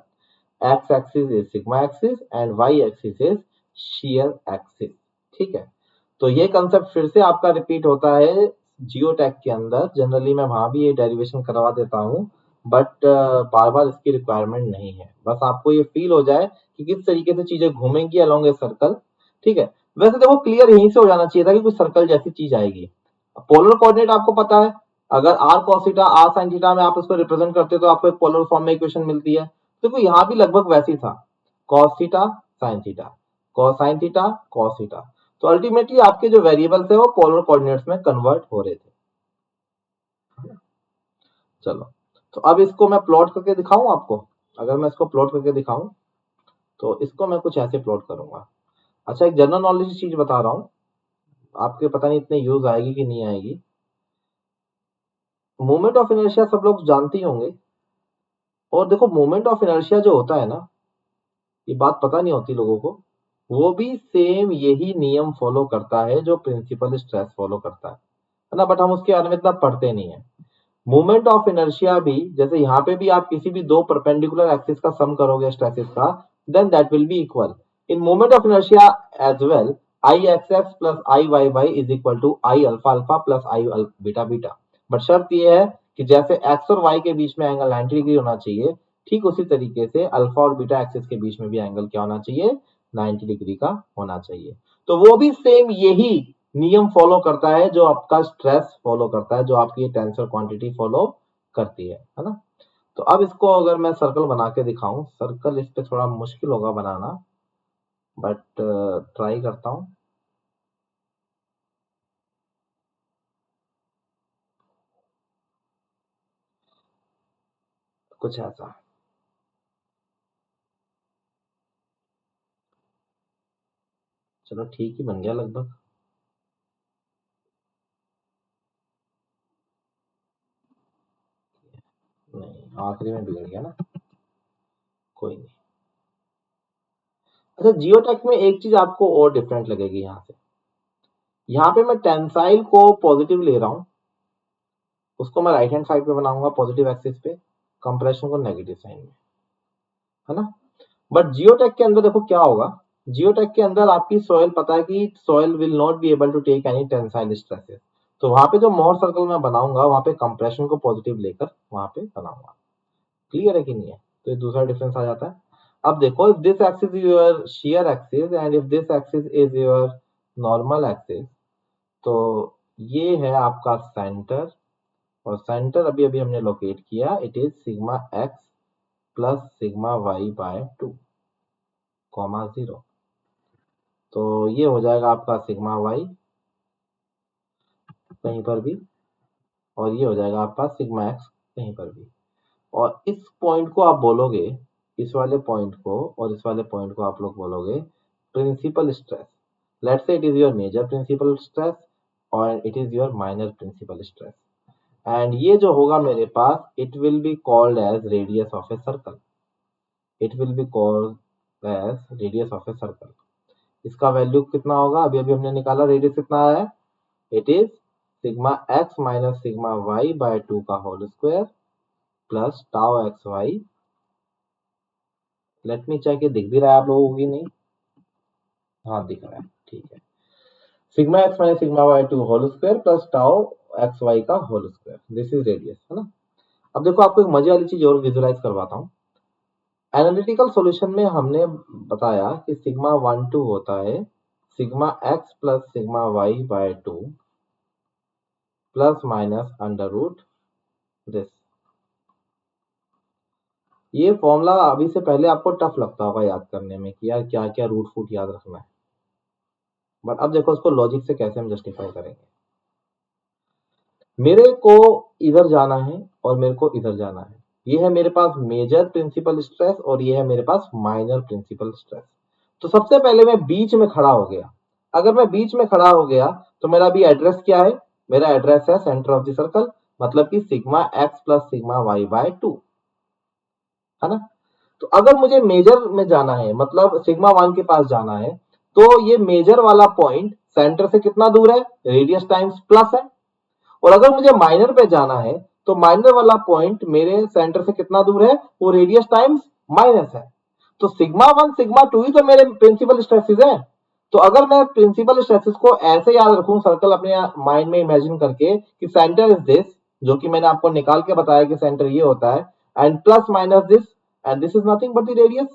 x axis is sigma axis and y axis is shear axis. ठीक है, तो ये concept फिर से आपका repeat होता है geotech के अंदर। जनरली मैं वहां भी ये डेरिवेशन करवा देता हूँ, बट बार बार इसकी रिक्वायरमेंट नहीं है, बस आपको ये फील हो जाए कि किस तरीके से चीजें घूमेंगी अलोंग ए सर्कल। ठीक है, वैसे देखो क्लियर यहीं से हो जाना चाहिए था कि कुछ सर्कल जैसी चीज आएगी। पोलर कोऑर्डिनेट आपको पता है, अगर r cos theta r sin theta में आप इसको रिप्रेजेंट करते हो तो आपको एक पोलर फॉर्म में इक्वेशन मिलती है। देखो यहाँ भी लगभग वैसी था, cos theta sin theta, cos sin theta cos theta. तो अल्टीमेटली आपके जो वेरिएबल्स है वो पोलर कोऑर्डिनेट्स में कन्वर्ट हो रहे थे। चलो, तो अब इसको मैं प्लॉट करके दिखाऊं आपको। अगर मैं इसको प्लॉट करके दिखाऊं तो इसको मैं कुछ ऐसे प्लॉट करूंगा। अच्छा, एक जनरल नॉलेज चीज बता रहा हूँ, आपके पता नहीं इतने यूज आएगी कि नहीं आएगी। मोमेंट ऑफ इनर्शिया सब लोग जानते ही होंगे, और देखो मोमेंट ऑफ इनर्शिया जो होता है ना, ये बात पता नहीं होती लोगों को, वो भी सेम यही नियम फॉलो करता है जो प्रिंसिपल स्ट्रेस फॉलो करता है ना, बट हम उसके बारे में इतना पढ़ते नहीं है। मोमेंट ऑफ इनर्शिया भी जैसे यहाँ पे भी आप किसी भी दो परपेंडिकुलर एक्सिस का सम करोगे स्ट्रेसेस का, then that will be equal in moment of inertia as well. I x x plus I y y is equal to I alpha alpha plus I beta beta. But शर्त यह है कि जैसे x और Y के बीच में angle 90 degree होना चाहिए, ठीक उसी तरीके से अल्फा और बीटा एक्सिस के बीच में भी एंगल क्या होना चाहिए, 90 डिग्री का होना चाहिए। तो वो भी सेम यही नियम फॉलो करता है जो आपका स्ट्रेस फॉलो करता है, जो आपकी टेंसर क्वांटिटी फॉलो करती है ना। तो अब इसको अगर मैं सर्कल बना के दिखाऊं, सर्कल इस पे थोड़ा मुश्किल होगा बनाना, बट ट्राई करता हूं कुछ ऐसा। चलो ठीक ही बन गया लगभग। नहीं, आखिरी में बिगड़ गया ना, कोई नहीं। अच्छा, जियोटेक में एक चीज आपको और डिफरेंट लगेगी यहाँ से, यहाँ पे मैं टेंसाइल को पॉजिटिव ले रहा हूं, उसको मैं राइट हैंड साइड पे बनाऊंगा पॉजिटिव एक्सिस पे, कंप्रेशन को नेगेटिव साइन में, है ना। बट जियोटेक के अंदर देखो क्या होगा, जियोटेक के अंदर आपकी सॉइल पता है कि soil will not be able to take any tensile stresses. तो वहां पे जो मोर सर्कल मैं बनाऊंगा वहां पे कंप्रेशन को पॉजिटिव लेकर वहां पे बनाऊंगा। क्लियर है कि नहीं है? तो ये दूसरा डिफरेंस आ जाता है। अब देखो, if this axis is your shear axis and if this axis is your normal axis, तो ये है आपका सेंटर, और सेंटर अभी अभी हमने लोकेट किया, it is sigma x plus sigma y by 2 comma 0। तो ये हो जाएगा आपका सिग्मा वाई कहीं पर भी, और ये हो जाएगा आपका सिग्मा एक्स कहीं पर भी। और इस पॉइंट को आप बोलोगे, इस वाले पॉइंट को और इस वाले पॉइंट को आप लोग बोलोगे principal stress. Let's say it is your major principal stress और it is your minor principal stress, and ये जो होगा मेरे पास, it will be called as radius of a circle. It will be called as radius of a circle. इसका value कितना होगा, अभी अभी हमने निकाला, रेडियस कितना है, it is sigma x minus sigma y by 2 का whole square plus tau x y. Let me check, ये दिख भी रहा है आप लोगों को कि नहीं? हाँ दिख रहा है, ठीक है। Sigma x minus sigma y 2 whole square plus tau x y का whole square, this is radius, है ना। अब देखो आपको एक मजे वाली चीज और विजुलाइज करवाता हूँ। एनालिटिकल सॉल्यूशन में हमने बताया कि सिग्मा 1 2 होता है sigma x plus sigma y by 2 plus minus under root this. ये फॉर्मूला अभी से पहले आपको टफ लगता होगा याद करने में कि यार क्या क्या रूट फूट याद रखना है, बट अब देखो उसको लॉजिक से कैसे हम जस्टिफाई करेंगे। मेरे को इधर जाना है और मेरे को इधर जाना है, ये है मेरे पास मेजर प्रिंसिपल स्ट्रेस और ये है मेरे पास माइनर प्रिंसिपल स्ट्रेस। तो सबसे पहले मैं बीच में खड़ा हो गया। अगर मैं बीच में खड़ा हो गया तो मेरा भी एड्रेस क्या है, मेरा एड्रेस है सेंटर ऑफ द सर्कल, मतलब कि sigma x plus sigma y by 2, है ना। तो अगर मुझे मेजर में जाना है, मतलब सिग्मा 1 के पास जाना है, तो ये मेजर वाला पॉइंट सेंटर से कितना दूर है, रेडियस टाइम्स प्लस है। और अगर मुझे माइनर पे जाना है तो माइनर वाला पॉइंट मेरे सेंटर से कितना दूर है, वो रेडियस टाइम्स माइनस है। तो सिग्मा 1 सिग्मा 2 ही तो मेरे प्रिंसिपल स्ट्रेसेस है। तो अगर मैं प्रिंसिपल स्ट्रेसेस को ऐसे याद रखूं, सर्कल अपने माइंड में इमेजिन करके कि सेंटर इज दिस, जो कि मैंने आपको निकाल के बताया कि सेंटर ये होता है, and plus minus this, and this is nothing but the radius.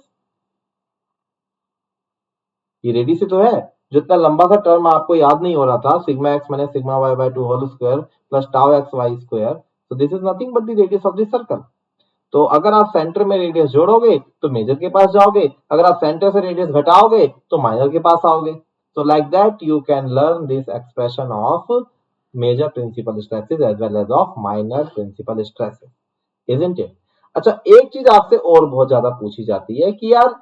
ये रेडियस ही तो है। जो इतना लंबा सा टर्म आपको याद नहीं हो रहा था, sigma x minus sigma y by 2 whole square plus tau x y square, तो this is nothing but the radius of the circle. तो अगर आप सेंटर में रेडियस जोड़ोगे तो मेजर के पास जाओगे, अगर आप सेंटर से रेडियस घटाओगे तो माइनर के पास आओगे। तो like that you can learn this expression of major principal stresses as well as of minor principal stresses, isn't it. अच्छा, एक चीज आपसे और बहुत ज्यादा पूछी जाती है कि यार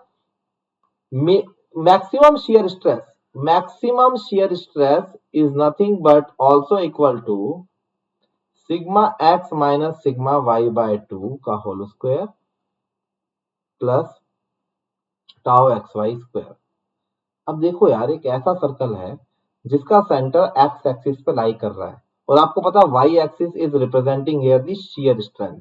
maximum shear stress, maximum shear stress is nothing but also equal to sigma x minus sigma y by 2 का whole square plus tau x y square. अब देखो यार, एक ऐसा सर्कल है जिसका सेंटर एक्स एक्सिस पे लाई कर रहा है, और आपको पता है y axis is representing here the shear strength,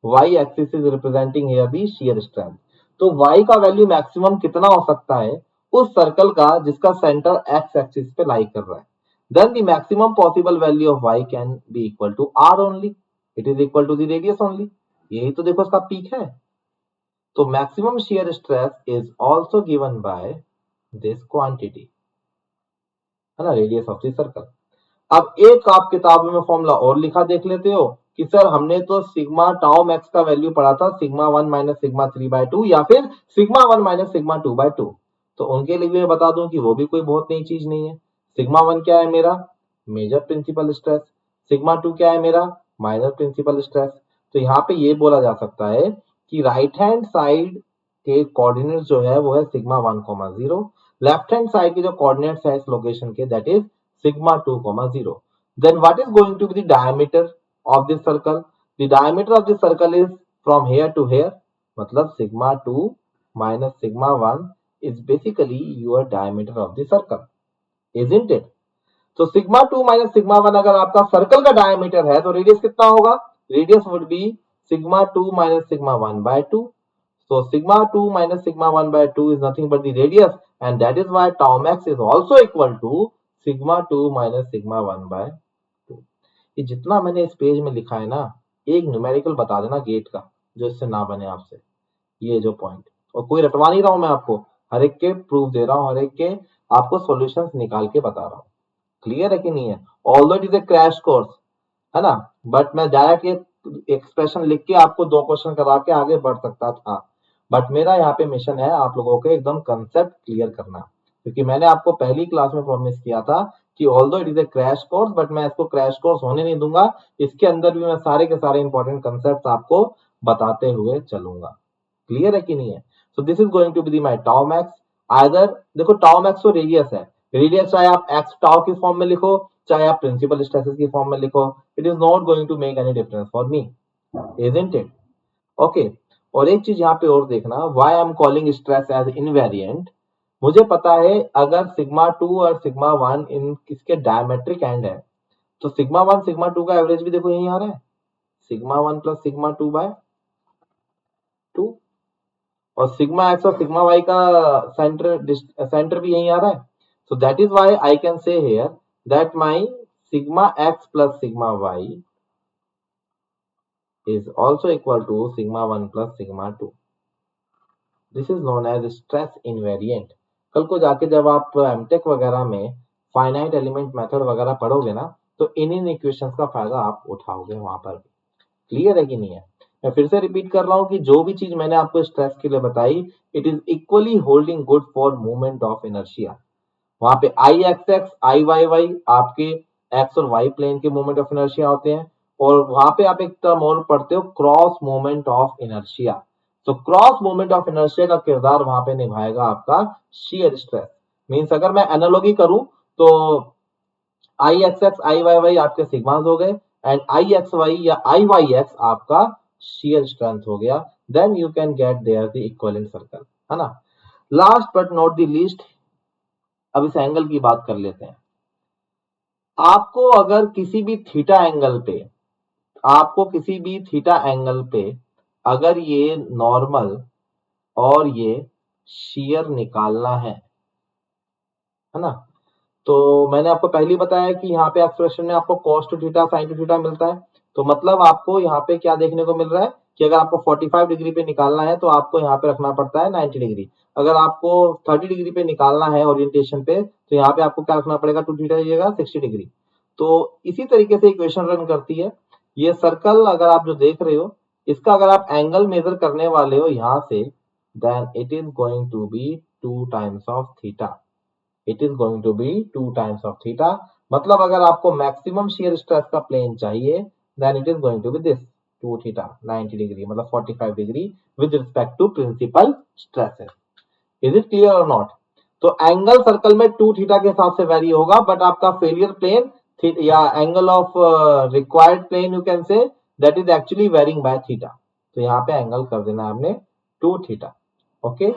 y axis is representing here the shear strength. तो वाई का वैल्यू मैक्सिमम कितना हो सकता है उस सर्कल का जिसका सेंटर एक्स एक्सिस पे लाई कर रहा है, then the maximum possible value of y can be equal to r only, it is equal to the radius only। यही तो देखो इसका पीक है। तो maximum shear stress is also given by this quantity, है ना, रेडियस ऑफ द सर्कल। अब एक आप किताब में फॉर्मूला और लिखा देख लेते हो कि सर हमने तो सिग्मा टाउ मैक्स का वैल्यू पढ़ा था सिग्मा 1 माइनस सिग्मा 3 बाय 2 या फिर सिग्मा 1 माइनस सिग्मा 2 बाय 2। तो उनके लिए भी मैं बता दूं कि वो भी कोई बहुत नई चीज नहीं है। सिग्मा 1 क्या है मेरा, मेजर प्रिंसिपल स्ट्रेस, सिग्मा 2 क्या है मेरा, माइनर प्रिंसिपल स्ट्रेस। तो यहाँ पे ये बोला जा सकता है कि राइट हैंड साइड के कोऑर्डिनेट्स जो है वो है सिग्मा 1 0, लेफ्ट हैंड साइड के जो कोऑर्डिनेट्स है इस लोकेशन के, that is sigma 2 0। Then what is going to be the diameter of this circle? The diameter of this circle is from here to here, मतलब sigma 2 minus sigma 1 is basically your diameter of the circle, isn't it? तो sigma 2 minus sigma 1 अगर आपका circle का diameter है तो radius कितना होगा, radius would be sigma 2 minus sigma 1 by 2। So sigma 2 minus sigma 1 by 2 is nothing but the radius, and that is why tau max is also equal to sigma 2 minus sigma 1 by 2। ये जितना मैंने इस page में लिखा है ना, एक numerical बता देना गेट का जो इससे ना बने आपसे, ये जो पॉइंट, और कोई रटवा नहीं रहा हूं मैं आपको, हर एक के प्रूफ दे रहा हूं, हर एक के आपको सॉल्यूशंस निकाल के बता रहा हूं। क्लियर है कि नहीं है? Although it is A crash course, है ना, बट मैं डायरेक्ट एक्सप्रेशन लिख के आपको 2 क्वेश्चन करा के आगे बढ़ सकता था, बट मेरा यहाँ पे मिशन है आप लोगों के एकदम कंसेप्ट क्लियर करना, क्योंकि मैंने आपको पहली क्लास में प्रॉमिस किया था कि although it is A crash course, but मैं इसको क्रैश कोर्स होने नहीं दूंगा, इसके अंदर भी मैं सारे के सारे इंपॉर्टेंट कंसेप्ट आपको बताते हुए चलूंगा। क्लियर है कि नहीं है? So this is going to be my tau max. Either देखो, टाउ मैक्स तो रेडियस है, रेडियस चाहे आप एक्स टाउ की फॉर्म में लिखो, चाहे आप प्रिंसिपल स्ट्रेसेस की फॉर्म में लिखो, it is not going to make any difference for me, isn't it? Okay. और एक चीज यहाँ पे और देखना, why I am calling stress as invariant. मुझे पता है अगर सिग्मा 2 और सिग्मा 1 इन इसके डायमेट्रिक एंड है, तो सिग्मा 1 सिग्मा 2 का एवरेज भी देखो यही आ रहा है, सिग्मा 1 प्लस सिग्मा 2 बाय 2, और सिग्मा एक्स और सिग्मा वाई का सेंटर भी यही आ रहा है। So that is why I can say here that my sigma x plus sigma y is also equal to sigma 1 plus sigma 2. This is known as stress invariant. कल को जाके जब आप एमटेक वगैरह में फाइनाइट एलिमेंट मेथड वगैरह पढ़ोगे ना, तो इन इक्वेशंस का फायदा आप उठाओगे वहां पर भी। क्लियर है कि नहीं है? मैं फिर से रिपीट कर रहा हूं कि जो भी चीज मैंने आपको स्ट्रेस के लिए बताई, it is equally holding good for movement of inertia. वहां पे आई x x I y y आपके एक्स और वाई प्लेन के मूवमेंट ऑफ इनर्शिया होते हैं, और वहां पे आप एक टर्म और पढ़ते हो, क्रॉस मूवमेंट ऑफ इनर्शिया। तो क्रॉस मूवमेंट ऑफ इनर्शिया का किरदार वहां पे निभाएगा आपका शियर स्ट्रेस। मींस अगर मैं एनालॉजी करूं तो I x x I y y आपके सिग्मास हो गए, एंड आई एक्स वाई या आई वाई एक्स आपका शियर स्ट्रेंथ हो गया। Then you can get there the equivalent circle, है ना। Last but not the least, अब इस एंगल की बात कर लेते हैं। आपको अगर किसी भी थीटा एंगल पे, आपको किसी भी थीटा एंगल पे अगर ये नॉर्मल और ये शियर निकालना है ना, तो मैंने आपको पहले ही बताया कि यहाँ पे एक्सप्रेशन में आपको cos two theta sin two theta मिलता है। तो मतलब आपको यहाँ पे क्या देखने को मिल रहा है कि अगर आपको 45 डिग्री पे निकालना है तो आपको यहाँ पे रखना पड़ता है 90 डिग्री। अगर आपको 30 डिग्री पे निकालना है ओरिएंटेशन पे, तो यहाँ पे आपको क्या रखना पड़ेगा, टू थीटा जगह 60 डिग्री। तो इसी तरीके से इक्वेशन रन करती है। ये सर्कल अगर आप जो देख रहे हो, इसका अगर आप एंगल मेजर करने वाले हो यहाँ से, then it is going to be 2 times of theta. It is going to be 2 times of theta. मतलब अगर आपको मैक्सिमम शियर स्ट्रेस का प्लेन चाहिए, then it is going to be this 2 theta 90 degree, मतलब 45 degree with respect to principal stresses. Is it clear और not? तो angle circle में 2 theta के हिसाब से वेरी होगा, बट आपका फेलियर प्लेन या angle of required plane you can say, that is actually varying by theta. तो यहाँ पे एंगल कर देना है आपने 2 theta. Okay,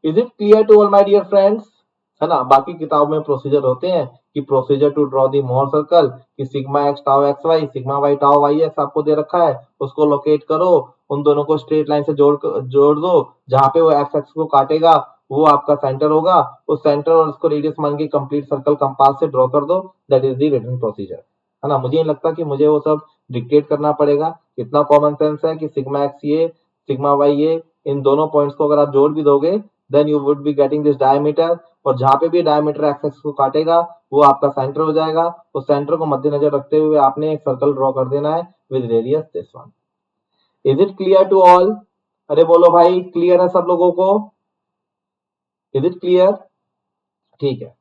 is it clear to all my dear friends? है ना। बाकी किताब में प्रोसीजर होते हैं कि procedure to draw the Mohr circle, कि sigma x tau x y, sigma y tau y x आपको दे रखा है, उसको लोकेट करो, उन दोनों को स्ट्रेट लाइन से जोड़ दो, जहां पे वो एक्स एक्स को काटेगा वो आपका सेंटर होगा, उस सेंटर और उसको रेडियस मान के कंप्लीट सर्कल कंपास से ड्रॉ कर दो। That is the written procedure, है ना। मुझे नहीं लगता कि मुझे वो सब डिक्टेट करना पड़ेगा, इतना कॉमन सेंस है कि सिग्मा एक्स ये सिग्मा वाई ये, इन दोनों पॉइंट्स को अगर आप जोड़ भी दोगे, then you would be getting this diameter, और जहां पे भी डायमीटर एक्स एक्स को काटेगा वो आपका सेंटर हो जाएगा। उस सेंटर को मद्देनजर रखते हुए आपने एक सर्कल ड्रॉ कर देना है with radius this one. Is it clear to all? अरे बोलो भाई, क्लियर है सब लोगों को? Is it clear? ठीक है।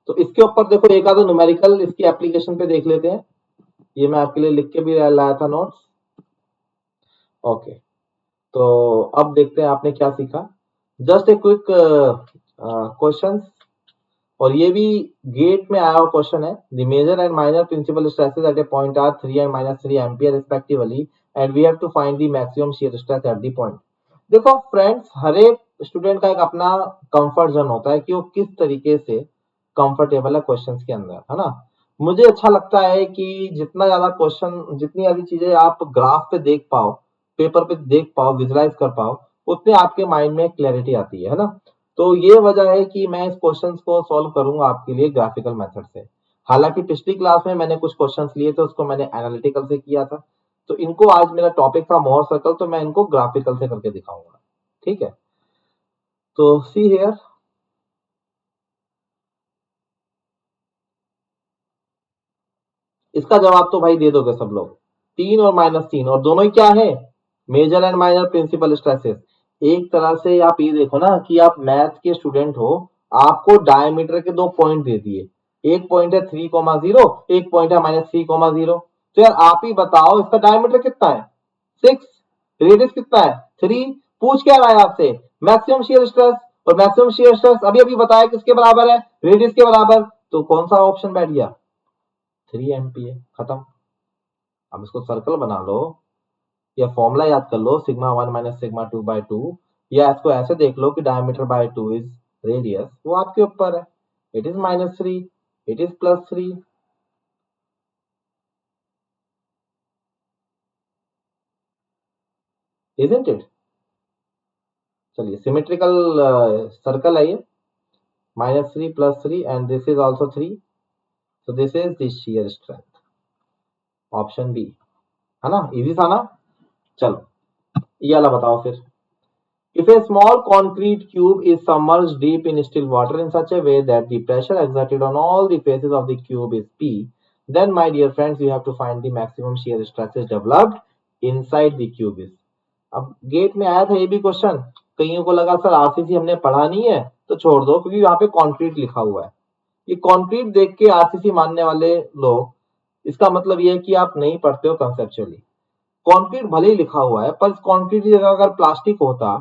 तो इसके ऊपर देखो एक आधा न्यूमेरिकल इसकी एप्लीकेशन पे देख लेते हैं। ये मैं आपके लिए लिख के भी लाया था नोट्स। ओके, तो अब देखते हैं आपने क्या सीखा। जस्ट ए क्विक क्वेश्चन, और ये भी गेट में आया हुआ क्वेश्चन है। The major and minor principal stresses at a point are 3 and -3 ampere respectively, and we have to find the maximum shear stress at the point. देखो friends, हर एक स्टूडेंट का एक अपना कंफर्ट जोन होता है कि वो किस तरीके से कंफर्टेबल है क्वेश्चंस के अंदर, है ना। मुझे अच्छा लगता है कि जितना ज्यादा क्वेश्चन, जितनी ज्यादा चीजें आप ग्राफ पे देख पाओ, पेपर पे देख पाओ, विजुलाइज कर पाओ, उतने आपके माइंड में क्लैरिटी आती है ना। तो ये वजह है कि मैं इस क्वेश्चंस को सॉल्व करूंगा आपके लिए ग्राफिकल मेथड से। हालांकि पिछली क्लास में मैंने कुछ क्वेश्चंस लिए थे, उसको मैंने एनालिटिकल से किया था, तो इनको आज मेरा टॉपिक था मोहर सर्कल, तो मैं इनको ग्राफिकल से करके दिखाऊंगा। ठीक है, तो सी हियर, इसका जवाब तो भाई दे दोगे सब लोग। 3 और -3 और दोनों ही क्या है, major and minor principal stresses. एक तरह से आप ये देखो ना कि आप मैथ के स्टूडेंट हो, आपको डायमीटर के दो पॉइंट दे दिए, एक पॉइंट है 3,0, एक पॉइंट है -3,0। तो यार आप ही बताओ इसका डायमीटर कितना है, 6, रेडियस कितना है 3। पूछ क्या रहा है आपसे, मैक्सिमम शियर स्ट्रेस, और मैक्सिमम शियर स्ट्रेस अभी अभी बताया किसके बराबर है, रेडियस के बराबर। तो कौन सा ऑप्शन बैठ गया, 3 MPa, खत्म। अब इसको सर्कल बना लो या फॉर्मूला याद कर लो, σ1 - σ2/2, या इसको ऐसे देख लो कि डायमीटर बाय 2 इज रेडियस, वो आपके ऊपर है। It is -3, it is +3। Isn't it. चलिए सिमेट्रिकल सर्कल है ये, -3 +3 and this is also 3, so this is the shear strength, option B, है ना, इजी था ना। चलो ये वाला बताओ फिर। If a small concrete cube is submerged deep in still water in such a way that the pressure exerted on all the faces of the cube is P, then my dear friends, you have to find the maximum shear stresses developed inside the cube is। अब gate में आया था ये भी question, कईयों को लगा sir RCC हमने पढ़ा नहीं है तो छोड़ दो, क्योंकि यहाँ पे कंक्रीट लिखा हुआ है। ये कंक्रीट देख के आरसीसी मानने वाले लोग, इसका मतलब ये है कि आप नहीं पढ़ते हो कंसेप्चुअली। कंक्रीट भले ही लिखा हुआ है, पर कंक्रीट की जगह अगर प्लास्टिक होता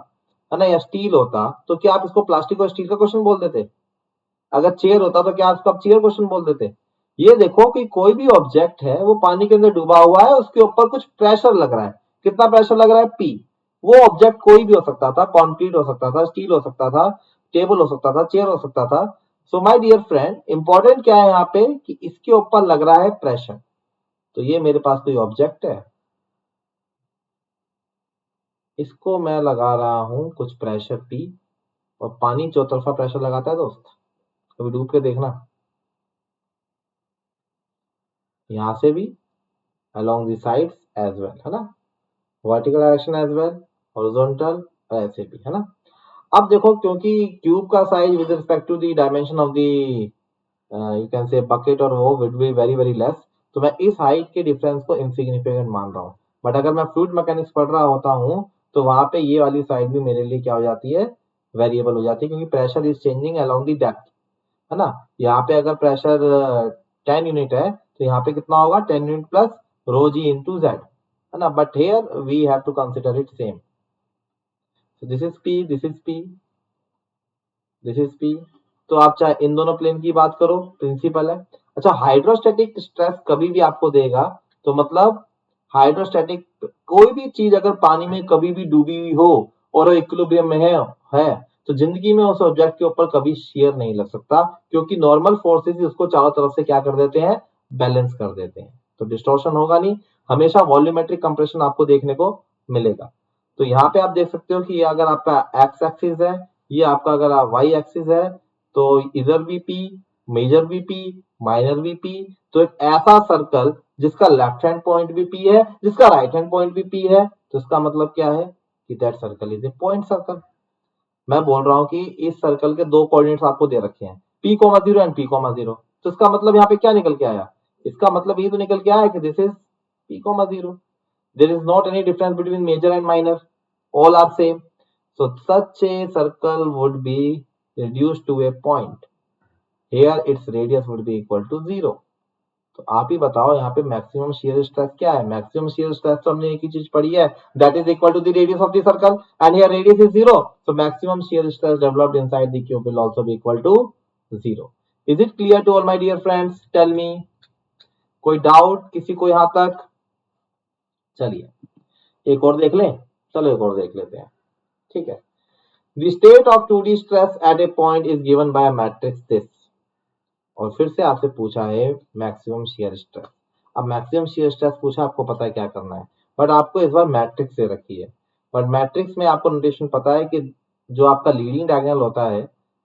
है ना, या स्टील होता, तो क्या आप इसको प्लास्टिक और स्टील का क्वेश्चन बोल देते। अगर चेयर होता तो क्या आप इसको चेयर क्वेश्चन बोल देते। ये देखो कि कोई भी ऑब्जेक्ट है वो पानी के अंदर डूबा हुआ है, उसके ऊपर कुछ प्रेशर लग रहा है, कितना प्रेशर लग रहा है, पी। वो ऑब्जेक्ट कोई भी हो सकता था, कंक्रीट हो सकता था, स्टील हो सकता था, टेबल हो सकता था, चेयर हो सकता था। So my dear friend, important क्या है यहाँ पे कि इसके ऊपर लग रहा है प्रेशर। तो ये मेरे पास कोई ऑब्जेक्ट है, इसको मैं लगा रहा हूं कुछ प्रेशर पी, और पानी चौतरफा प्रेशर लगाता है दोस्त, कभी डूब के देखना, यहां से भी along the sides as well, है ना, vertical direction as well, horizontal, और ऐसे भी, है ना। अब देखो क्योंकि क्यूब का size with respect to the dimension of the you can say bucket और वो would be very very less, तो मैं इस हाइट के डिफरेंस को इनसिग्निफिकेंट मान रहा हूँ। बट अगर मैं फ्लूइड मैकेनिक्स पढ़ रहा होता हूँ तो वहां पे ये वाली साइड भी मेरे लिए क्या हो जाती है, वेरिएबल हो जाती है, क्योंकि pressure is changing along the depth, है ना। यहाँ पे अगर प्रेशर 10 यूनिट है तो यहाँ पे कितना होगा, 10 unit plus rho g into z, है ना। But here we have to consider it same, so this is P, this is P, this is P. तो आप चाहे इन दोनों प्लेन की बात करो, प्रिंसिपल है। अच्छा, हाइड्रोस्टैटिक स्ट्रेस कभी भी आपको देगा, तो मतलब हाइड्रोस्टैटिक, कोई भी चीज अगर पानी में कभी भी डूबी हुई हो और इक्विलिब्रियम में है तो जिंदगी में उस ऑब्जेक्ट के ऊपर कभी शेयर नहीं लग सकता, क्योंकि नॉर्मल फोर्सेस उसको चारों तरफ से क्या कर देते हैं, बैलेंस कर देते हैं, तो डिस्टॉर्शन होगा नहीं, हमेशा वॉल्यूमेट्रिक कंप्रेशन आपको देखने को मिलेगा। तो यहाँ पे आप देख सकते हो कि ये अगर आपका एक्स एक्सिस है, ये आपका अगर वाई एक्सिस है, तो इधर भी पी, मेजर भी पी, माइनर भी पी। तो एक ऐसा सर्कल जिसका लेफ्ट हैंड पॉइंट भी पी है, जिसका राइट हैंड पॉइंट भी पी है, तो इसका मतलब क्या है कि that circle is a point circle. मैं बोल रहा हूं कि इस सर्कल के दो कोऑर्डिनेट्स आपको दे रखे हैं, P,0 एंड P,0, तो इसका मतलब यहाँ पे क्या निकल के आया, इसका मतलब ये तो निकल के आया कि this is P,0। there is not any difference between major and minor, all are same, so such a circle would be reduced to a point, here its radius would be equal to 0। तो आप ही बताओ यहाँ पे maximum shear stress क्या है, maximum shear stress तो हमने एक ही चीज पढ़ी है, that is equal to the radius of the circle, and here radius is 0, so maximum shear stress developed inside the cube will also be equal to 0। is it clear to all my dear friends, tell me, कोई doubt किसी को यहाँ तक। चलिए एक और देख लें, चलो एक और देख लेते हैं, ठीक है। The state of 2D stress at a point is given by a matrix this, और फिर से आपसे पूछा है मैक्सिमम शियर स्ट्रेस। अब मैक्सिमम शियर स्ट्रेस पूछा, आपको पता है क्या करना है, बट आपको इस बार मैट्रिक्स से रखी है। बट मैट्रिक्स में आपको नोटेशन पता है कि जो आपका लीडिंग डायगोनल होता है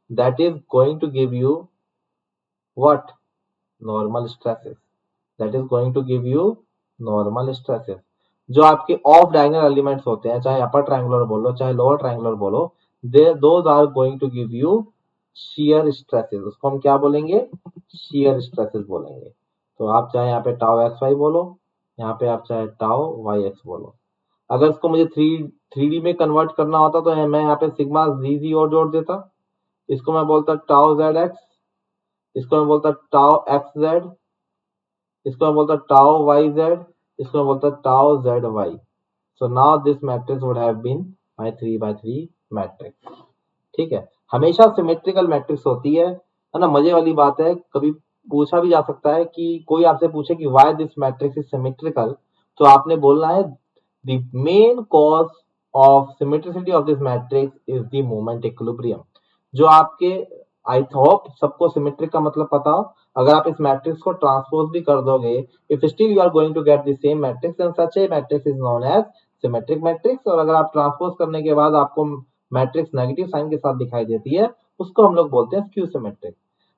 that is going to give you what, normal stresses, that is going to give you normal stresses. जो आपके ऑफ डायगोनल एलिमेंट्स होते हैं, चाहे अपर ट्रायंगुलर बोलो चाहे लोअर ट्रायंगुलर बोलो, they those are going to give you shear stresses. उसको हम क्या बोलेंगे? shear स्ट्रेसेस बोलेंगे। तो आप चाहे यहाँ पे टाउ एक्स वाई बोलो, यहाँ पे आप चाहे टाउ वाई एक्स बोलो। अगर इसको मुझे थ्री डी में कन्वर्ट करना होता तो मैं यहाँ पे सिग्मा जी जी और जोड़ देता। इसको मैं बोलता टाउ जेड एक्स, इसको मैं बोलता टाउ एक्स जेड, इसको मैं बोलता टाउ वाई जेड, इसको मैं बोलता tau z y. So now this matrix would have been my 3 by 3 matrix. ठीक है, हमेशा सिमेट्रिकल मैट्रिक्स होती है ना। मजे वाली बात है, कभी पूछा भी जा सकता है कि कोई आपसे पूछे कि why this matrix is symmetrical, तो आपने बोलना है the main cause of symmetricity of this matrix is the moment equilibrium. जो आपके, आई होप सबको सिमेट्रिक का मतलब पता हो। अगर आप इस मैट्रिक्स को ट्रांसपोज भी कर दोगे, if still you are going to get the same matrix, then such a matrix is known as symmetric matrix. और अगर आप ट्रांसपोज करने के बाद आपको मैट्रिक्स नेगेटिव साइन के साथ दिखाई देती है, उसको हम लोग बोलते हैं skew symmetric.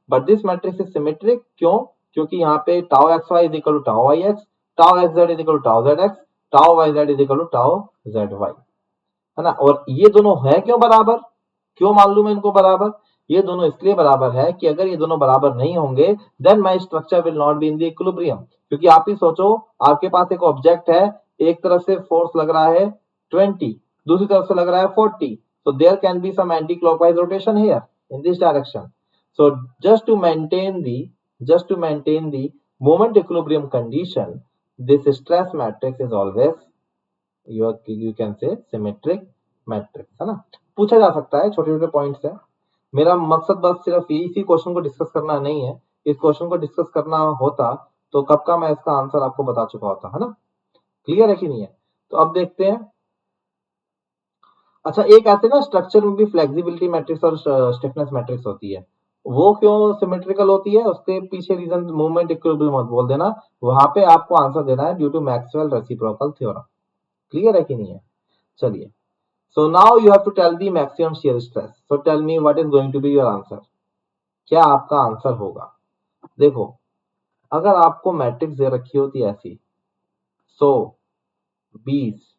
But this matrix is symmetric क्यों? क्योंकि यहाँ पे tau x y is equal to tau y x, tau x z is equal to tau z x, tau y z is equal to tau z y, है ना। और ये दोनों है क्यों बराबर? क्यों मालूम है इनको बराबर? ये दोनों इसलिए बराबर है कि अगर ये दोनों बराबर नहीं होंगे, then my structure will not be in the equilibrium. क्योंकि आप ही सोचो, आपके पास एक ऑब्जेक्ट है, एक तरफ से फोर्स लग रहा है 20, दूसरी तरफ से लग रहा है 40, so there can be some anti-clockwise rotation here in this direction. So just to maintain the moment equilibrium condition, this stress matrix is always you can say symmetric matrix, है ना। पूछा जा सकता है, छोटे छोटे पॉइंट्स है। मेरा मकसद बस सिर्फ इसी क्वेश्चन को डिस्कस करना नहीं है। इस क्वेश्चन को डिस्कस करना होता तो कब का मैं इसका आंसर आपको बता चुका होता, है ना। क्लियर है कि नहीं है? तो अब देखते हैं। अच्छा, एक ऐसे ना स्ट्रक्चर में भी फ्लेक्सिबिलिटी मैट्रिक्स और स्टिफनेस मैट्रिक्स होती है। वो क्यों सिमेट्रिकल होती है, उसके पीछे रीजन मूवमेंट इक्विलिब्रियम मत बोल देना, वहां पे आपको आंसर देना है due to Maxwell reciprocal theorem. Clear है कि नहीं है? चलिए, so now you have to tell the maximum shear stress. So tell me what is going to be your answer. क्या आपका आंसर होगा? देखो, अगर आपको मैट्रिक्स दे रखी होती ऐसी 100, 20,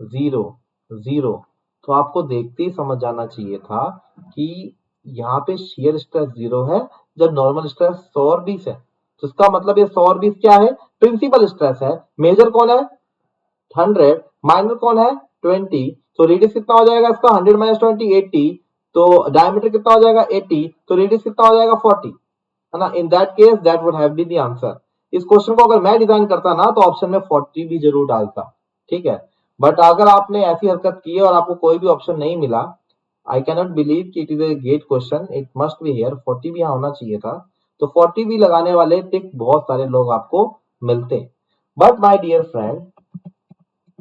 0, 0, तो आपको देखते ही समझ जाना चाहिए था कि यहाँ पे शियर स्ट्रेस 0 है, जब नॉर्मल स्ट्रेस 100 और 20 है। तो इसका मतलब ये 100 और 20 क्या है? प्रिंसिपल स्ट्रेस है। मेजर कौन है? 100। माइनर कौन है? 20। तो रेडियस कितना हो जाएगा इसका? 100 माइनस 20, 80। तो डायमीटर कितना हो जाएगा? 80। तो रेडियस कितना हो जाएगा? 40, है ना। In that case that would have been the answer. इस क्वेश्चन को अगर मैं डिजाइन करता ना, तो ऑप्शन में 40 भी जरूर डालता। ठीक है, बट अगर आपने ऐसी हरकत की है और आपको कोई भी ऑप्शन नहीं मिला, आई कैनॉट बिलीव कि it is a GATE question, it must be here. 40 भी यहाँ होना चाहिए था। तो 40 भी लगाने वाले टिक बहुत सारे लोग आपको मिलते। But my dear friend,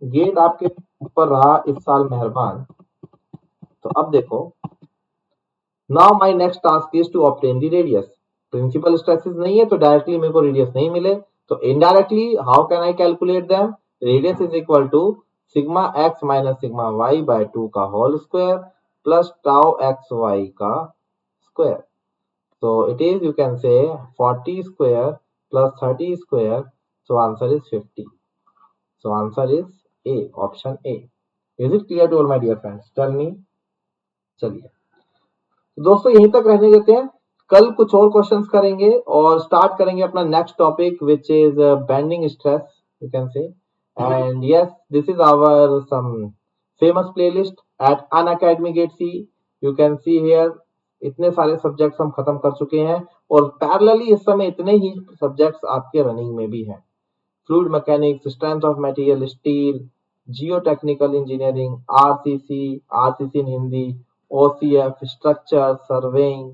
GATE आपके ऊपर रहा इस साल मेहरबान। तो अब देखो, now my next task is to obtain the radius. Principal stresses नहीं है तो डायरेक्टली मेरे को रेडियस नहीं मिले, तो indirectly how can I calculate them? Radius is equal to sigma x minus sigma y by 2 का whole square plus tau x y का square. So it is, you can say, 40 square plus 30 square. So answer is 50. So answer is A, option A. Is it clear to all my dear friends? Tell me. चलिए, तो दोस्तों यहीं तक रहने देते हैं। कल कुछ और क्वेश्चंस करेंगे और स्टार्ट करेंगे अपना next topic which is bending stress, you can say. And yes, this is our some famous playlist at Unacademy GATE C. You can see here इतने सारे सब्जेक्ट्स हम खत्म कर चुके हैं, और पैरेलली इस समय इतने ही सब्जेक्ट्स आपके रनिंग में भी हैं। Fluid mechanics, strength of material, steel, Jio technical engineering, RCC in Hindi, OCF, structure, surveying,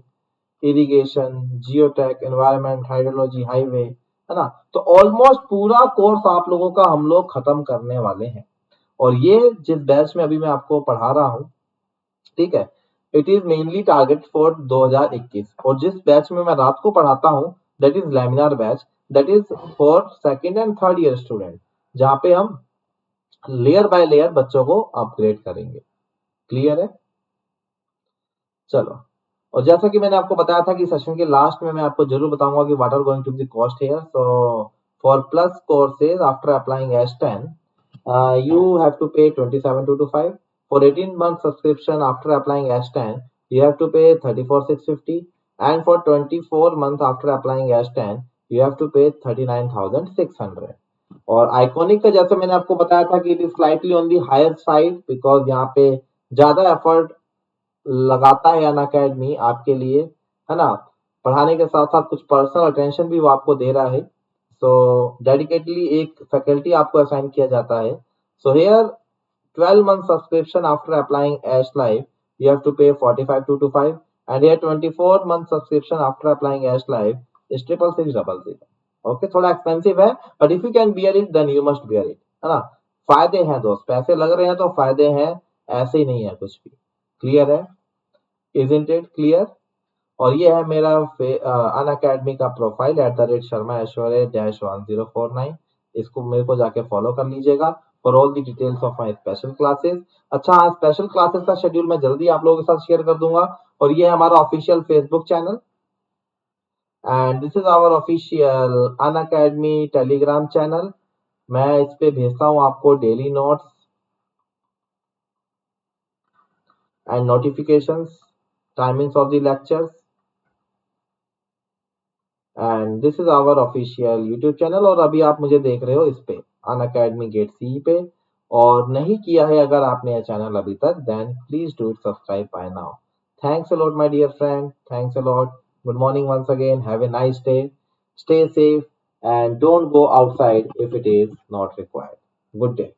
irrigation, geotech, environment, hydrology, highway, है ना। तो ऑलमोस्ट पूरा कोर्स आप लोगों का हम लोग खत्म करने वाले हैं। और ये जिस बैच में अभी मैं आपको पढ़ा रहा हूँ, ठीक है, it is mainly target for 2021। और जिस बैच में मैं रात को पढ़ाता हूँ, that is laminar batch, that is for second and third year student, जहां पे हम लेयर बाय लेयर बच्चों को अपग्रेड करेंगे। क्लियर है? चलो, और जैसा कि मैंने आपको बताया था कि सेशन के लास्ट में मैं आपको जरूर बताऊंगा कि what are going to be the cost here. So for plus courses after applying S10, you have to pay 27,225. For 18 month subscription after applying S10, you have to pay 34,650, and for 24 month after applying S10, you have to pay 39,600. और iconic का जैसे मैंने आपको बताया था कि it is slightly on the higher side because यहाँ पे ज्यादा एफर्ट लगाता है अन अकेडमी आपके लिए, है ना। पढ़ाने के साथ साथ कुछ पर्सनल अटेंशन भी वो आपको दे रहा है। सो डेडिकेटली एक फैकल्टी आपको असाइन किया जाता है। So here 12 month subscription after applying Ash Live, you have to pay 45,225, and here 24 month subscription after applying Ash Live is 66600. Okay, थोड़ा एक्सपेंसिव है, but if you can bear it then you must bear it, है ना। फायदे हैं दोस्त, पैसे लग रहे हैं तो फायदे हैं, ऐसे ही नहीं है कुछ भी। क्लियर है? Isn't it clear? और ये है मेरा अन अकेडमी का प्रोफाइल @शर्मा ऐश्वर्य -1049। इसको मेरे को जाके फॉलो कर लीजिएगा for all the details of my special classes. अच्छा हाँ, स्पेशल क्लासेस का शेड्यूल मैं जल्दी आप लोगों के साथ शेयर कर दूंगा। और ये है हमारा official Facebook channel, and this is our official Unacademy Telegram channel. मैं इस पे भेजता हूँ आपको daily notes and notifications, timings of the lectures, and this is our official YouTube channel. और अभी आप मुझे देख रहे हो इस पे अन अकेडमी गेट सी पे। और नहीं किया है अगर आपने यह चैनल अभी तक, then please do it subscribe by now. Thanks a lot my dear friend, thanks a lot. Good morning once again, have a nice day, stay safe and don't go outside if it is not required. Good day.